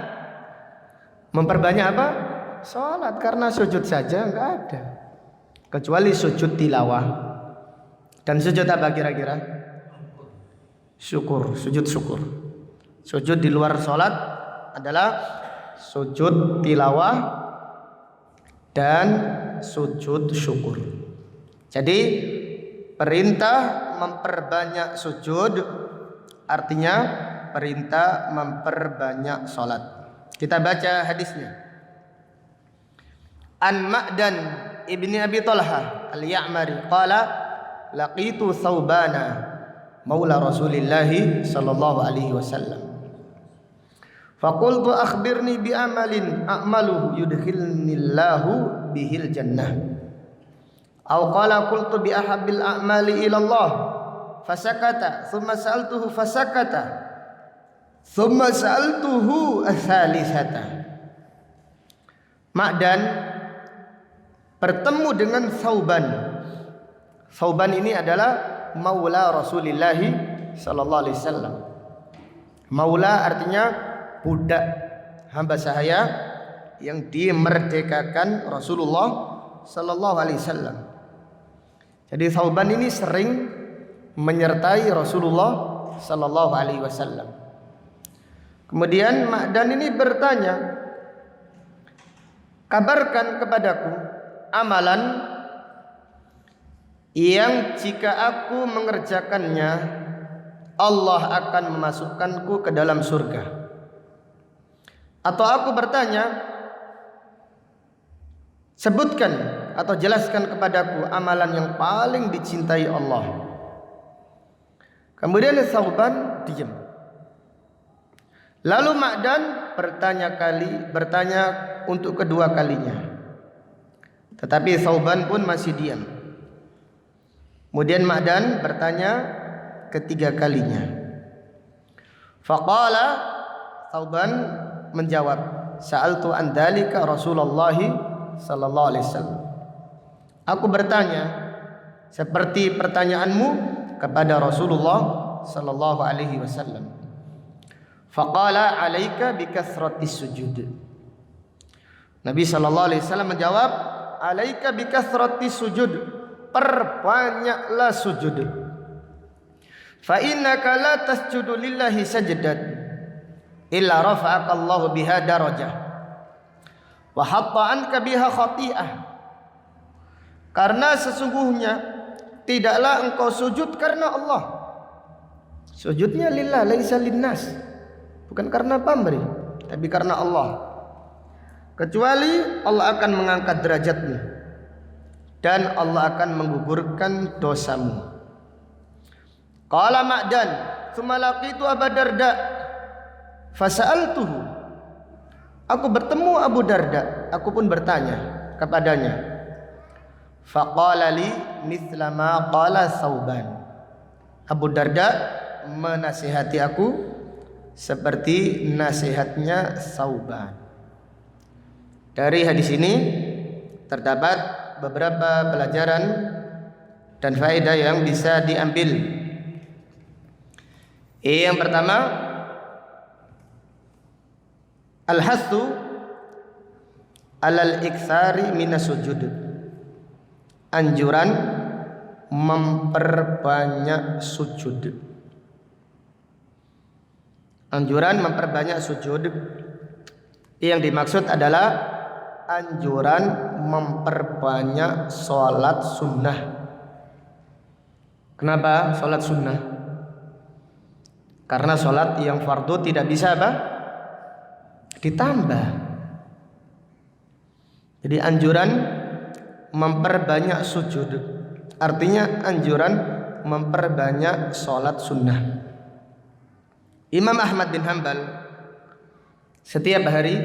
Memperbanyak apa? Salat, karena sujud saja enggak ada. Kecuali sujud tilawah. Dan sujud apa kira-kira? Syukur, sujud syukur. Sujud di luar salat adalah sujud tilawah dan sujud syukur. Jadi perintah memperbanyak sujud artinya perintah memperbanyak salat. Kita baca hadisnya. An Ma'dan ibni Abi Talha al-Ya'mari qala laqitu Thawbana maula Rasulillahi sallallahu alaihi wasallam. Faqultu akhbirni bi amalin a'maluhu yudkhilnillahu bihil jannah. Aw qala qultu bi ahabbil a'mali ila Allah fasakata thumma sa'altuhu fasakata thumma sa'altuhu ats-tsalitsata. Ma'dan bertemu dengan Thauban. Thauban ini adalah maula Rasulullah sallallahu alaihi wasallam. Maula artinya budak, hamba sahaya yang dimerdekakan Rasulullah sallallahu alaihi wasallam. Jadi Thauban ini sering menyertai Rasulullah sallallahu alaihi wasallam. Kemudian Ma'dan ini bertanya, kabarkan kepadaku amalan yang jika aku mengerjakannya Allah akan memasukkanku ke dalam surga. Atau aku bertanya, Sebutkan atau jelaskan kepadaku amalan yang paling dicintai Allah. Kemudian Thauban diam. Lalu Ma'dan bertanya untuk kedua kalinya. Tetapi Thauban pun masih diam. Kemudian Ma'dan bertanya ketiga kalinya. Faqala, Thauban menjawab, sa'altu an dzalika Rasulullah sallallahu alaihi wasallam. Aku bertanya seperti pertanyaanmu kepada Rasulullah sallallahu alaihi wasallam. Faqala alaika bikasratis sujud. Nabi sallallahu alaihi wasallam menjawab, alaika bikasratis sujud. Perbanyaklah sujud. Fa innaka la tasjudu lillahi sajdat illa rafa'aka Allah biha darajah wa hatta anka biha khati'ah. Karena sesungguhnya tidaklah engkau sujud karena Allah. Sujudnya lillah, laisa linnas. Bukan karena pemberi, tapi karena Allah. Kecuali Allah akan mengangkat derajatmu dan Allah akan menggugurkan dosamu. Qala Ma'dan, tsumma laqitu Abu Darda fasa'altuhu. Aku bertemu Abu Darda, aku pun bertanya kepadanya. Faqala li mithla ma qala Thauban. Abu Darda menasihati aku seperti nasihatnya Thauban. Dari hadis ini terdapat beberapa pelajaran dan faedah yang bisa diambil. Yang pertama, al-hasu alal iktsari minas sujud. Anjuran memperbanyak sujud. Anjuran memperbanyak sujud. Yang dimaksud adalah anjuran memperbanyak sholat sunnah. Kenapa sholat sunnah? Karena sholat yang fardu tidak bisa apa? Ditambah. Jadi anjuran memperbanyak sujud, artinya anjuran memperbanyak sholat sunnah. Imam Ahmad bin Hanbal setiap hari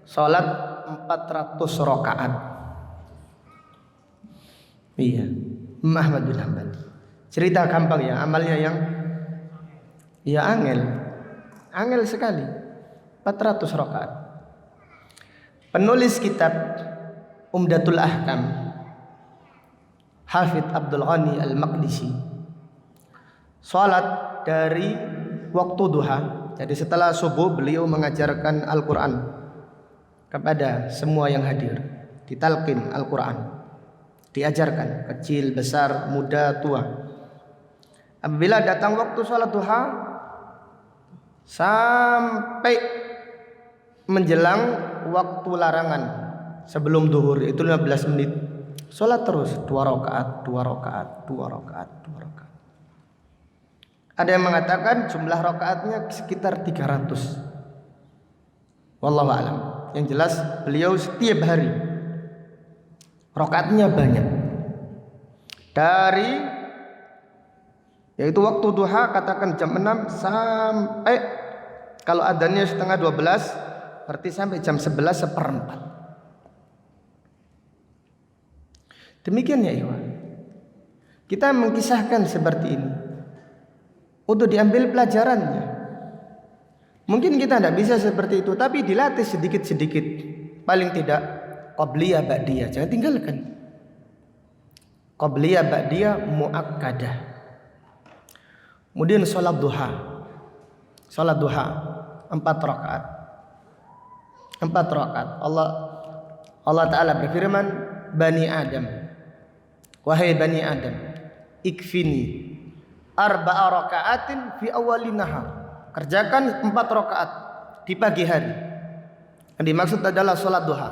sholat 400 rakaat. Iya, Imam Ahmad bin Hanbal. Cerita gampang ya, amalnya yang angel sekali. 400 rakaat. Penulis kitab Umdatul Ahkam, Hafidz Abdul Ghani Al-Maqdisi, salat dari waktu duha. Jadi setelah subuh beliau mengajarkan Al-Quran kepada semua yang hadir. Ditalqin Al-Quran, diajarkan kecil, besar, muda, tua. Apabila datang waktu salat duha sampai menjelang waktu larangan sebelum zuhur itu 15 menit, salat terus 2 rakaat, 2 rakaat, 2 rakaat, 2 rakaat. Ada yang mengatakan jumlah rakaatnya sekitar 300. Wallahu a'lam. Yang jelas beliau setiap hari rakaatnya banyak. Dari yaitu waktu duha katakan jam 6 sampai kalau adzannya setengah 12 berarti sampai jam 11:15. Demikian ya ikhwan. Kita mengkisahkan seperti ini untuk diambil pelajarannya. Mungkin kita tidak bisa seperti itu, tapi dilatih sedikit-sedikit. Paling tidak qabliyah ba'diyah, jangan tinggalkan. Qabliyah ba'diyah muakkadah. Kemudian sholat duha. Sholat duha 4 rakaat. 4 rakaat. Allah Ta'ala berfirman, Bani Adam, wahai Bani Adam, ikfini arba'a raka'atin fi awalin nahar. Kerjakan 4 rakaat di pagi hari. Yang dimaksud adalah sholat duha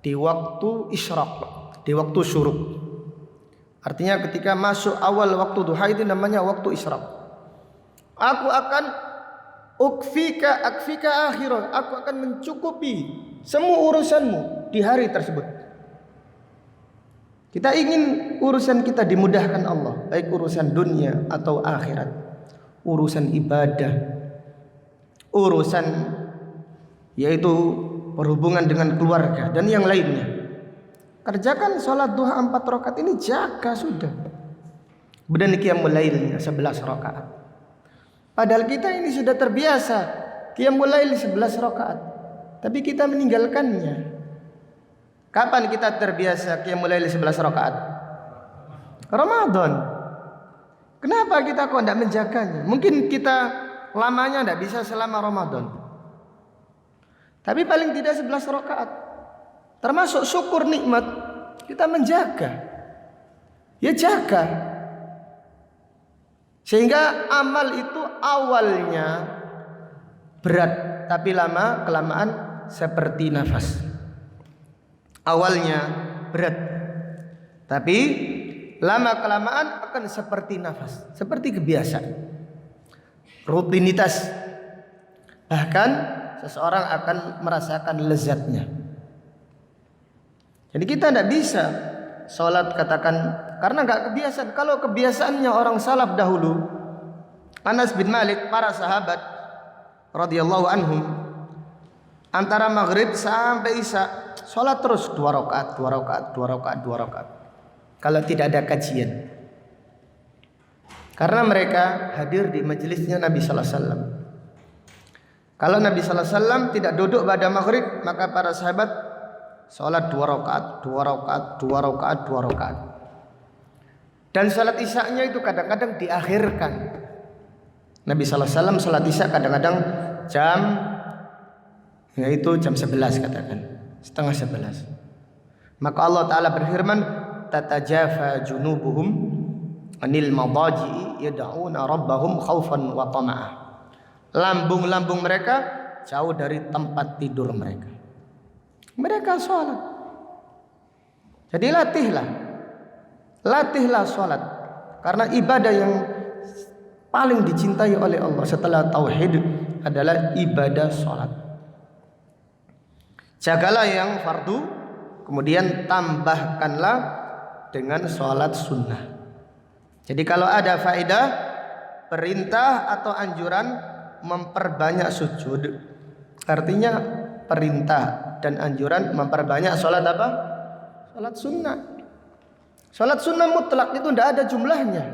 di waktu isyraq, di waktu syuruk. Artinya ketika masuk awal waktu duha itu namanya waktu isyraq. Aku akan akfika akhirah, aku akan mencukupi semua urusanmu di hari tersebut. Kita ingin urusan kita dimudahkan Allah, baik urusan dunia atau akhirat, urusan ibadah, urusan yaitu berhubungan dengan keluarga dan yang lainnya. Kerjakan sholat duha 4 rakaat ini, jaga sudah. Kemudian qiyamul lailnya 11 rakaat. Padahal kita ini sudah terbiasa qiyamul lail 11 rakaat, tapi kita meninggalkannya. Kapan kita terbiasa qiyamul lail 11 rakaat? Ramadan. Kenapa kita kok tidak menjaganya? Mungkin kita lamanya tidak bisa selama Ramadan, tapi paling tidak 11 rakaat. Termasuk syukur nikmat, kita menjaga. Ya jaga. Sehingga amal itu awalnya berat, tapi lama kelamaan seperti nafas. Awalnya berat, tapi lama kelamaan akan seperti nafas, seperti kebiasaan, rutinitas. Bahkan seseorang akan merasakan lezatnya. Jadi kita tidak bisa sholat katakan karena nggak kebiasaan. Kalau kebiasaannya orang salaf dahulu, Anas bin Malik, para sahabat radhiyallahu anhum, antara maghrib sampai isya sholat terus 2 rakaat, 2 rakaat, 2 rakaat, 2 rakaat. Kalau tidak ada kajian, karena mereka hadir di majelisnya Nabi Sallallahu Alaihi Wasallam. Kalau Nabi Sallallahu Alaihi Wasallam tidak duduk pada maghrib, maka para sahabat sholat 2 rakaat, 2 rakaat, 2 rakaat, 2 rakaat. Dan sholat isya-nya itu kadang-kadang diakhirkan. Nabi Sallallahu Alaihi Wasallam sholat isya kadang-kadang yaitu jam 11 katakan, setengah 11. Maka Allah Ta'ala berfirman, tatajafa junubuhum anil madaji'i yad'una rabbahum khaufan wa tama'ah. Lambung-lambung mereka jauh dari tempat tidur mereka. Mereka sholat. Jadi latihlah sholat, karena ibadah yang paling dicintai oleh Allah setelah tauhid adalah ibadah sholat. Jagalah yang fardu, kemudian tambahkanlah dengan sholat sunnah. Jadi kalau ada faedah perintah atau anjuran memperbanyak sujud, artinya perintah dan anjuran memperbanyak sholat apa? Sholat sunnah. Sholat sunnah mutlak itu tidak ada jumlahnya.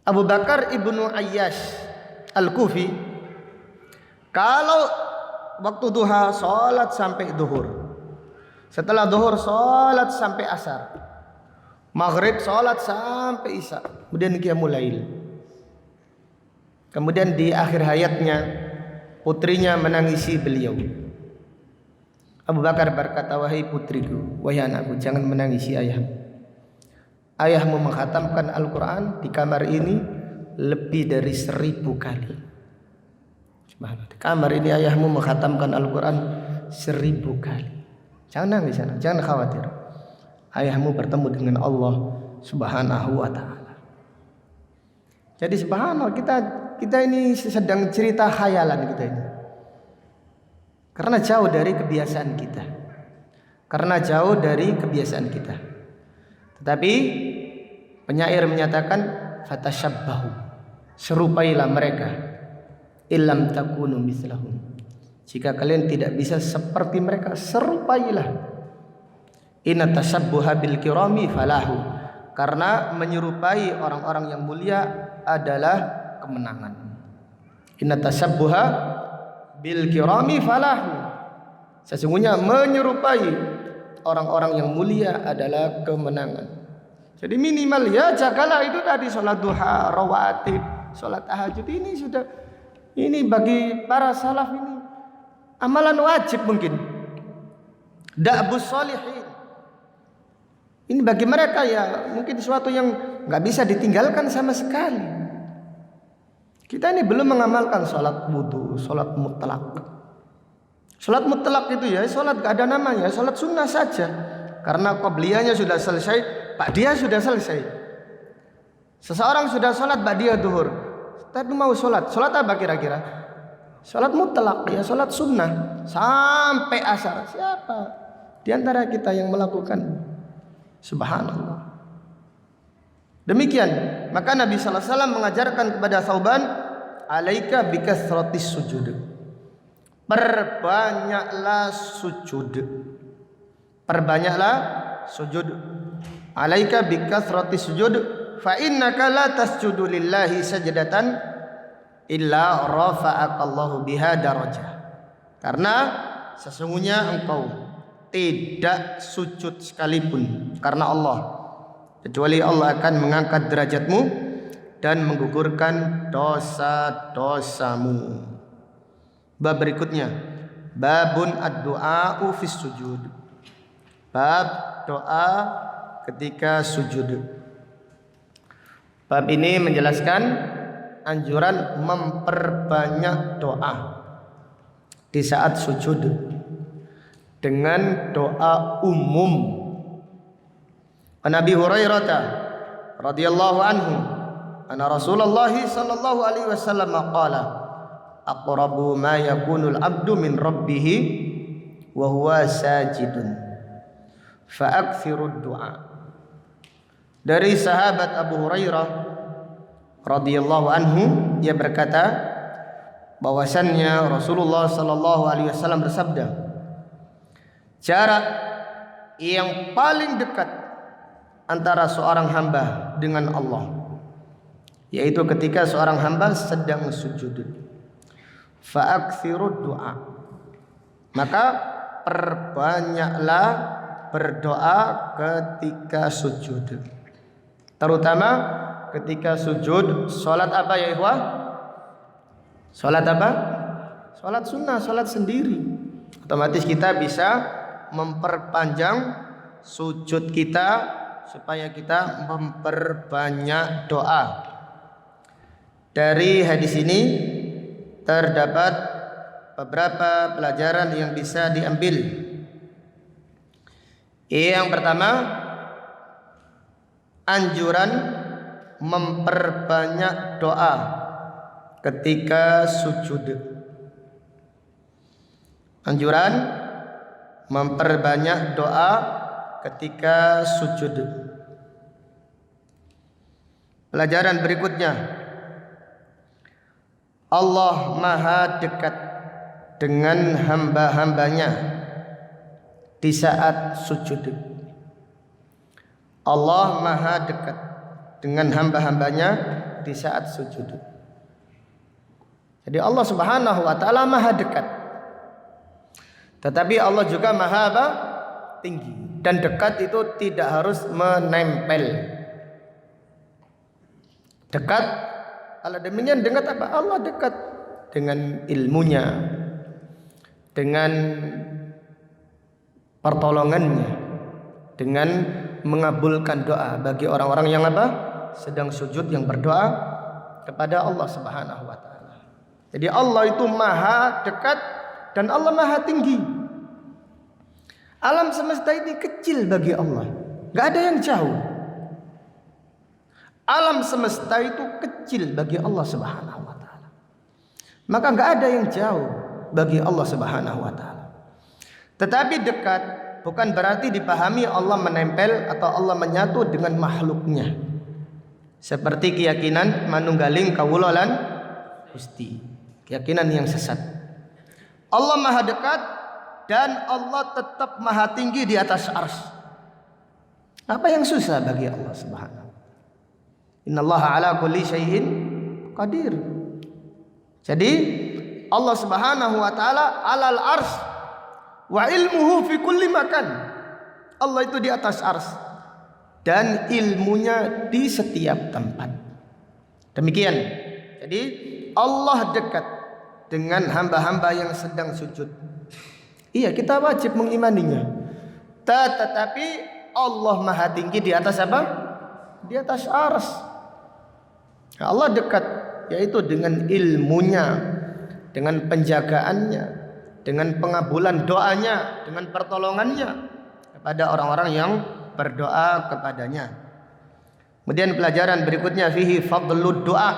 Abu Bakar ibnu Ayyash al-Kufi, kalau waktu duha sholat sampai duhur, setelah duhur sholat sampai asar, maghrib sholat sampai isya, kemudian qiyamul lail. Kemudian di akhir hayatnya putrinya menangisi beliau. Abu Bakar berkata, wahai putriku, wahai anakku, jangan menangisi ayahmu. Ayahmu menghatamkan Al-Quran di kamar ini lebih dari 1000 kali. Subhanallah. Di kamar ini ayahmu menghatamkan Al-Quran 1000 kali. Jangan nangis, jangan khawatir. Ayahmu bertemu dengan Allah Subhanahu wa ta'ala. Jadi subhanallah, kita ini sedang cerita khayalan kita ini. Karena jauh dari kebiasaan kita. Tetapi penyair menyatakan fatashabbahu, serupailah mereka, illam takunu mislahum. Jika kalian tidak bisa seperti mereka, serupailah. Inna tashabbuha bil kirami falahu. Karena menyerupai orang-orang yang mulia adalah kemenangan. Inna tashabbuha bil kirami falahu. Sesungguhnya menyerupai orang-orang yang mulia adalah kemenangan. Jadi minimal ya jagalah itu tadi, sholat duha, rawatib, sholat tahajud ini sudah, ini bagi para salaf ini amalan wajib mungkin. Da'bus sholihin. Ini bagi mereka ya mungkin sesuatu yang nggak bisa ditinggalkan sama sekali. Kita ini belum mengamalkan sholat wudu, sholat mutlak. Sholat mutlak itu ya sholat gak ada namanya, sholat sunnah saja. Karena qabliyahnya sudah selesai, ba'diyah sudah selesai. Seseorang sudah sholat ba'diyah duhur, tapi mau sholat apa kira-kira? Sholat mutlak ya, sholat sunnah. sampai asar. Siapa di antara kita yang melakukan? Subhanallah. Demikian, maka Nabi sallallahu alaihi wasallam mengajarkan kepada Thauban, alaika bikasratis sujud. Perbanyaklah sujud. Perbanyaklah sujud. Alaika bikasratis sujud, fa innaka la tasjudu lillahi sajdatan illa rafa'akallahu biha darajah. Karena sesungguhnya engkau tidak sujud sekalipun karena Allah, kecuali Allah akan mengangkat derajatmu dan menggugurkan dosa-dosamu. Bab berikutnya, babun ad-du'a'u fis sujud. Bab doa ketika sujud. Bab ini menjelaskan anjuran memperbanyak doa di saat sujud dengan doa umum. An Abi Hurairah radhiyallahu anhu anna Rasulullah sallallahu alaihi wasallam qala aqrabu ma yakunul abdu min rabbih wa huwa sajidun fa aktsirud du'a. Dari sahabat Abu Hurairah radhiyallahu anhu, ia berkata bahwasannya Rasulullah sallallahu alaihi wasallam bersabda, jarak yang paling dekat antara seorang hamba dengan Allah yaitu ketika seorang hamba sedang sujud. Fa'aktsirud du'a, maka perbanyaklah berdoa ketika sujud, terutama ketika sujud salat apa ya ikhwah? Salat apa? Salat sunnah, salat sendiri. Otomatis kita bisa memperpanjang sujud kita supaya kita memperbanyak doa. Dari hadis ini terdapat beberapa pelajaran yang bisa diambil. Yang pertama, anjuran memperbanyak doa ketika sujud. Anjuran memperbanyak doa ketika sujud. Pelajaran berikutnya, Allah Maha dekat dengan hamba-hambanya di saat sujud. Allah Maha dekat dengan hamba-hambanya di saat sujud. Jadi Allah Subhanahu wa taala Maha dekat. Tetapi Allah juga Maha apa? Tinggi. Dan dekat itu tidak harus menempel. Dekat, kalau demikian dekat apa? Allah dekat dengan ilmunya, dengan pertolongannya, dengan mengabulkan doa bagi orang-orang yang apa? Sedang sujud, yang berdoa kepada Allah Subhanahu wa taala. Jadi Allah itu Maha dekat dan Allah Maha tinggi. Alam semesta ini kecil bagi Allah, gak ada yang jauh. Alam semesta itu kecil bagi Allah Subhanahu wa taala. Maka gak ada yang jauh bagi Allah Subhanahu wa taala. Tetapi dekat bukan berarti dipahami Allah menempel atau Allah menyatu dengan makhluknya. Seperti keyakinan manunggaling kawula lan Gusti, keyakinan yang sesat. Allah Maha dekat dan Allah tetap Maha tinggi di atas arsy. Apa yang susah bagi Allah Subhanahu? Innallaha ala kulli syai'in qadir. Jadi Allah Subhanahu wa taala alal arsy wa ilmuhu fi kulli makan. Allah itu di atas arsy dan ilmunya di setiap tempat. Demikian. Jadi Allah dekat dengan hamba-hamba yang sedang sujud. Iya, kita wajib mengimaninya. Tetapi Allah Maha tinggi di atas apa? Di atas arsy. Allah dekat yaitu dengan ilmunya, dengan penjagaannya, dengan pengabulan doanya, dengan pertolongannya kepada orang-orang yang berdoa kepadanya. Kemudian pelajaran berikutnya, fihi fadlud doa,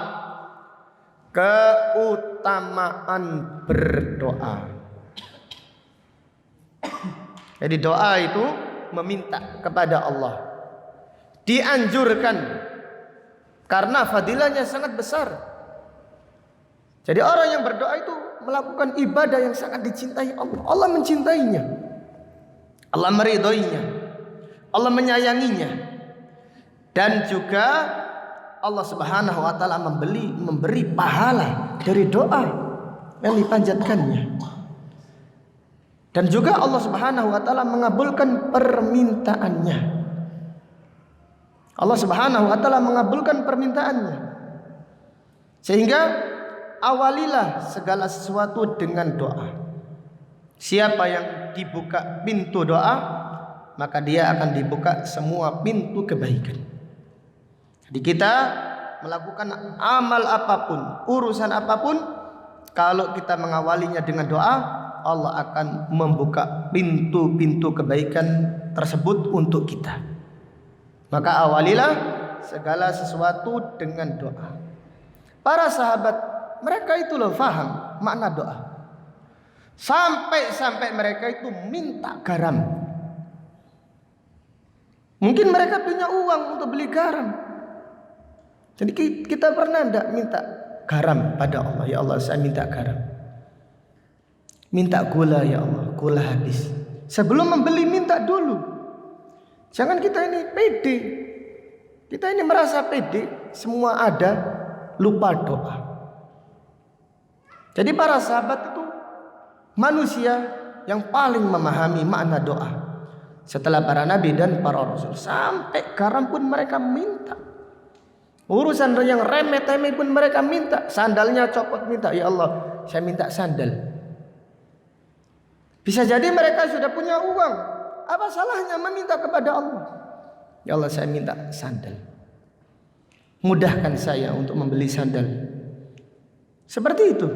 keutamaan berdoa. Jadi doa itu meminta kepada Allah. Dianjurkan karena fadilahnya sangat besar. Jadi orang yang berdoa itu melakukan ibadah yang sangat dicintai Allah. Allah mencintainya. Allah meridhoinya. Allah menyayanginya. Dan juga Allah Subhanahu wa taala memberi pahala dari doa yang dipanjatkannya. Dan juga Allah Subhanahu wa taala mengabulkan permintaannya. Allah Subhanahu wa taala mengabulkan permintaannya. Sehingga awalilah segala sesuatu dengan doa. Siapa yang dibuka pintu doa, maka dia akan dibuka semua pintu kebaikan. Jadi kita melakukan amal apapun, urusan apapun, kalau kita mengawalinya dengan doa, Allah akan membuka pintu-pintu kebaikan tersebut untuk kita. Maka awalilah segala sesuatu dengan doa. Para sahabat, mereka itu loh faham makna doa. Sampai mereka itu minta garam. Mungkin mereka punya uang untuk beli garam. Jadi kita pernah tidak minta garam pada Allah? Ya Allah, saya minta garam. Minta gula, ya Allah, gula habis. Sebelum membeli minta dulu. Jangan kita ini pede. Kita ini merasa pede, semua ada, lupa doa. Jadi para sahabat itu manusia yang paling memahami makna doa. Setelah para nabi dan para rasul, sampai garam pun mereka minta. Urusan yang remeh-temeh pun mereka minta. Sandalnya copot minta, ya Allah, saya minta sandal. Bisa jadi mereka sudah punya uang. Apa salahnya meminta kepada Allah? Ya Allah, saya minta sandal. Mudahkan saya untuk membeli sandal. Seperti itu.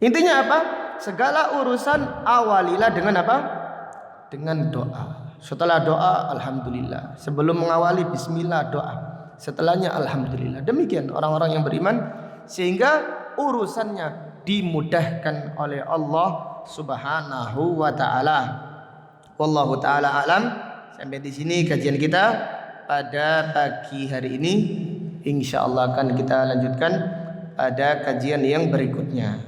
Intinya apa? Segala urusan awalilah dengan apa? Dengan doa. Setelah doa, alhamdulillah. Sebelum mengawali, bismillah, doa. Setelahnya, alhamdulillah. Demikian orang-orang yang beriman, sehingga urusannya dimudahkan oleh Allah Subhanahu wa taala. Wallahu taala alam. Sampai di sini kajian kita pada pagi hari ini. Insyaallah akan kita lanjutkan pada kajian yang berikutnya.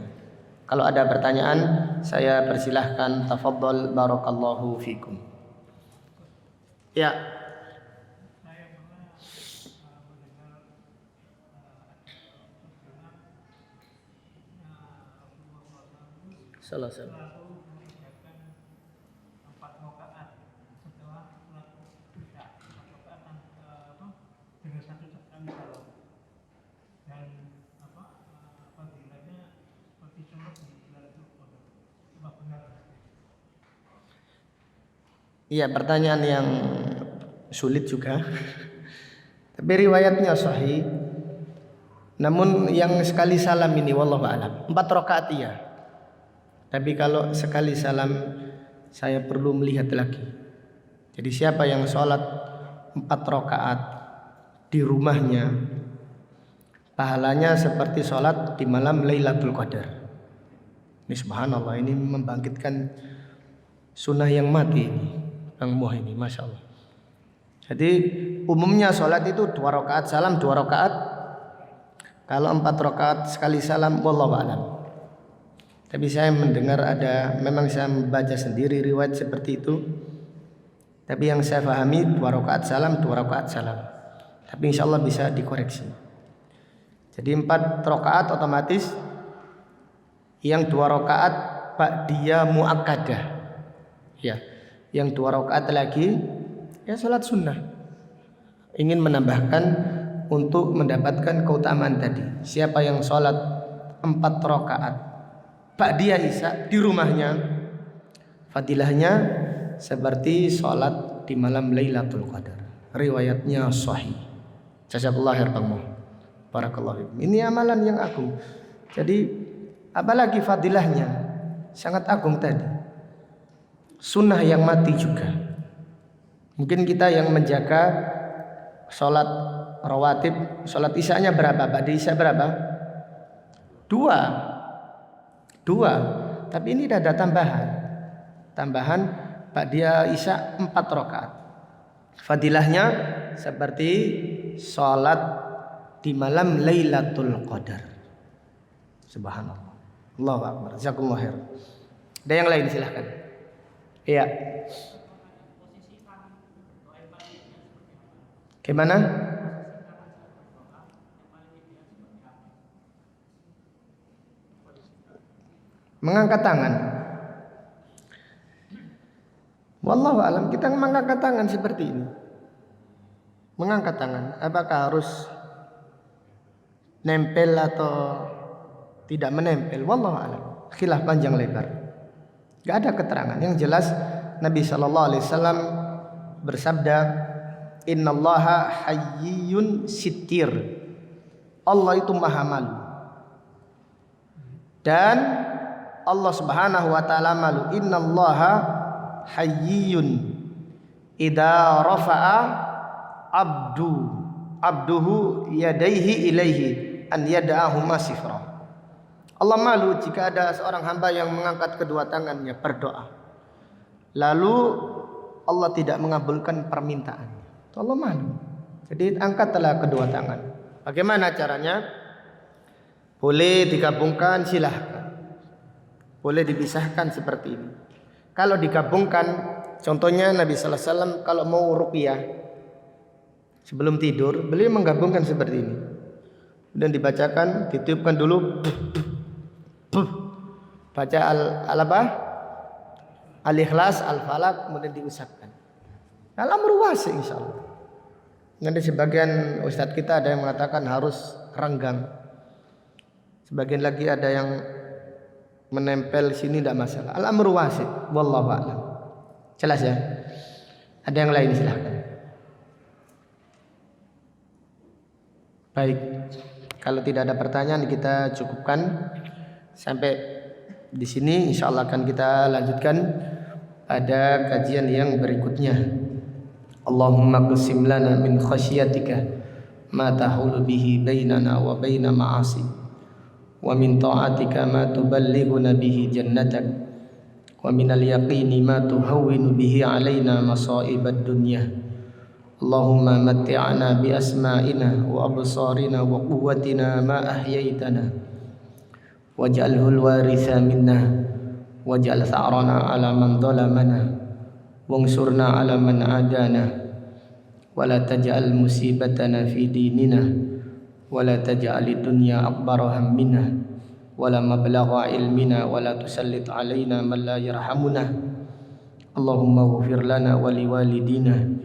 Kalau ada pertanyaan, saya persilahkan. Tafadhol, barakallahu fikum. Ya. Salah. Iya, pertanyaan yang sulit juga. Tapi riwayatnya sahih. Namun yang sekali salam ini wallahu a'lam. 4 rakaat iya. Tapi kalau sekali salam saya perlu melihat lagi. Jadi siapa yang sholat 4 rakaat di rumahnya, pahalanya seperti sholat di malam Lailatul Qadar. Ini subhanallah, ini membangkitkan sunnah yang mati ini. Bang Muh ini, Masya Allah. Jadi umumnya sholat itu 2 rakaat salam, 2 rakaat. Kalau 4 rakaat sekali salam, wallahu a'lam. Tapi saya mendengar memang saya membaca sendiri riwayat seperti itu. Tapi yang saya pahami 2 rakaat salam, 2 rakaat salam. Tapi insya Allah bisa dikoreksi. Jadi 4 rakaat otomatis, yang 2 rakaat ba'diyah mu'akkadah. Ya, yang 2 rakaat lagi ya salat sunnah. Ingin menambahkan untuk mendapatkan keutamaan tadi. Siapa yang salat 4 rakaat ba'diyah isya di rumahnya, fadilahnya seperti salat di malam Lailatul Qadar. Riwayatnya sahih. Jazakallahu khairan. Barakallahu fikum. Ini amalan yang agung. Jadi apalagi fadilahnya sangat agung tadi. Sunnah yang mati juga. Mungkin kita yang menjaga sholat rawatib, sholat isyanya berapa? Ba'da isya berapa? 2. Tapi ini ada tambahan ba'da Isya 4 rakaat. Fadilahnya seperti sholat di malam Lailatul Qadar. Subhanallah. Allahu Akbar. Jazakumullah khair. Ada yang lain silahkan. Iya. Gimana? Mengangkat tangan. Wallahu alam, kita mengangkat tangan seperti ini. Mengangkat tangan, apakah harus nempel atau tidak menempel? Wallahu alam. Khilaf panjang lebar. Gak ada keterangan. Yang jelas Nabi sallallahu alaihi wasallam bersabda, "Innallaha hayyun sittir." Allah itu Maha malu. Dan Allah Subhanahu wa taala malu. Innallaha hayyun idza rafa'a abduhu yadaihi ilaihi an yada'ahuma sifra. Allah malu jika ada seorang hamba yang mengangkat kedua tangannya berdoa, lalu Allah tidak mengabulkan permintaannya. Allah malu. Jadi angkatlah kedua tangan. Bagaimana caranya? Boleh digabungkan, silahkan. Boleh dipisahkan seperti ini. Kalau digabungkan, contohnya Nabi sallallahu alaihi wasallam kalau mau ruqyah sebelum tidur, beliau menggabungkan seperti ini. Dan dibacakan, ditiupkan dulu, baca Al-Ikhlas, Al-Falaq, kemudian diusapkan. Al-amru wasi' insyaallah. Nanti sebagian ustadz kita ada yang mengatakan harus renggang. Sebagian lagi ada yang menempel sini tidak masalah. Al-amru wasi', wallahu a'lam. Jelas ya? Ada yang lain silahkan. Baik. Kalau tidak ada pertanyaan kita cukupkan sampai di sini. Insyaallah akan kita lanjutkan pada kajian yang berikutnya. Allahumma qsim lana min khasyatika ma tahulu bihi bainana wa baina ma'asi wa min ta'atika ma tuballighuna bihi jannatak wa min al-yaqini ma tuhawwinu bihi alaina masa'ibad dunya. Allahumma matti'na bi asma'ina wa absarina wa quwwatina ma ahyaytana waj'alhu al-waritha minna waj'al tha'rana 'ala man dhalamana wansurna 'ala man 'adana wa la taj'al musibatana fi dinina wa la taj'alid dunya akbara hammina wa la mablagha ilmina wa la tusallit 'alaina man la yarhamuna. Allahumma ighfir lana wa liwalidina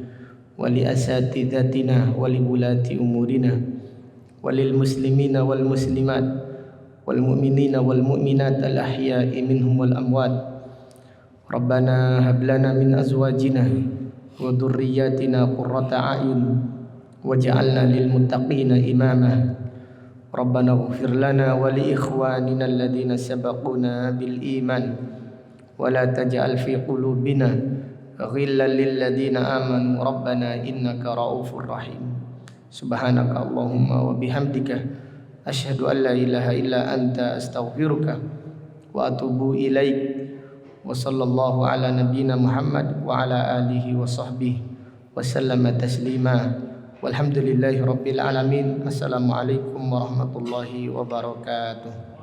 wali asatidatina wali wulati umurina walil muslimina wal muslimat wal mu'minina wal mu'minat al ahya'i minhum wal amwat. Rabbana hab lana min azwajina wa dhurriyyatina qurrata a'yun waj'alna lil muttaqina imama. Rabbana ighfir lana wa li ikhwanina alladhina sabaquna bil iman wa la taj'al fi qulubina ghillan lil ladzina amanu rabbana innaka raufur rahim. Subhanaka Allahumma wa bihamdika asyhadu an la ilaha illa anta astaghfiruka wa atubu ilaik. Wa sallallahu ala nabiyyina Muhammad wa ala alihi wa sahbihi wa sallama taslima. Walhamdulillahi rabbil alamin. Assalamualaikum warahmatullahi wabarakatuh.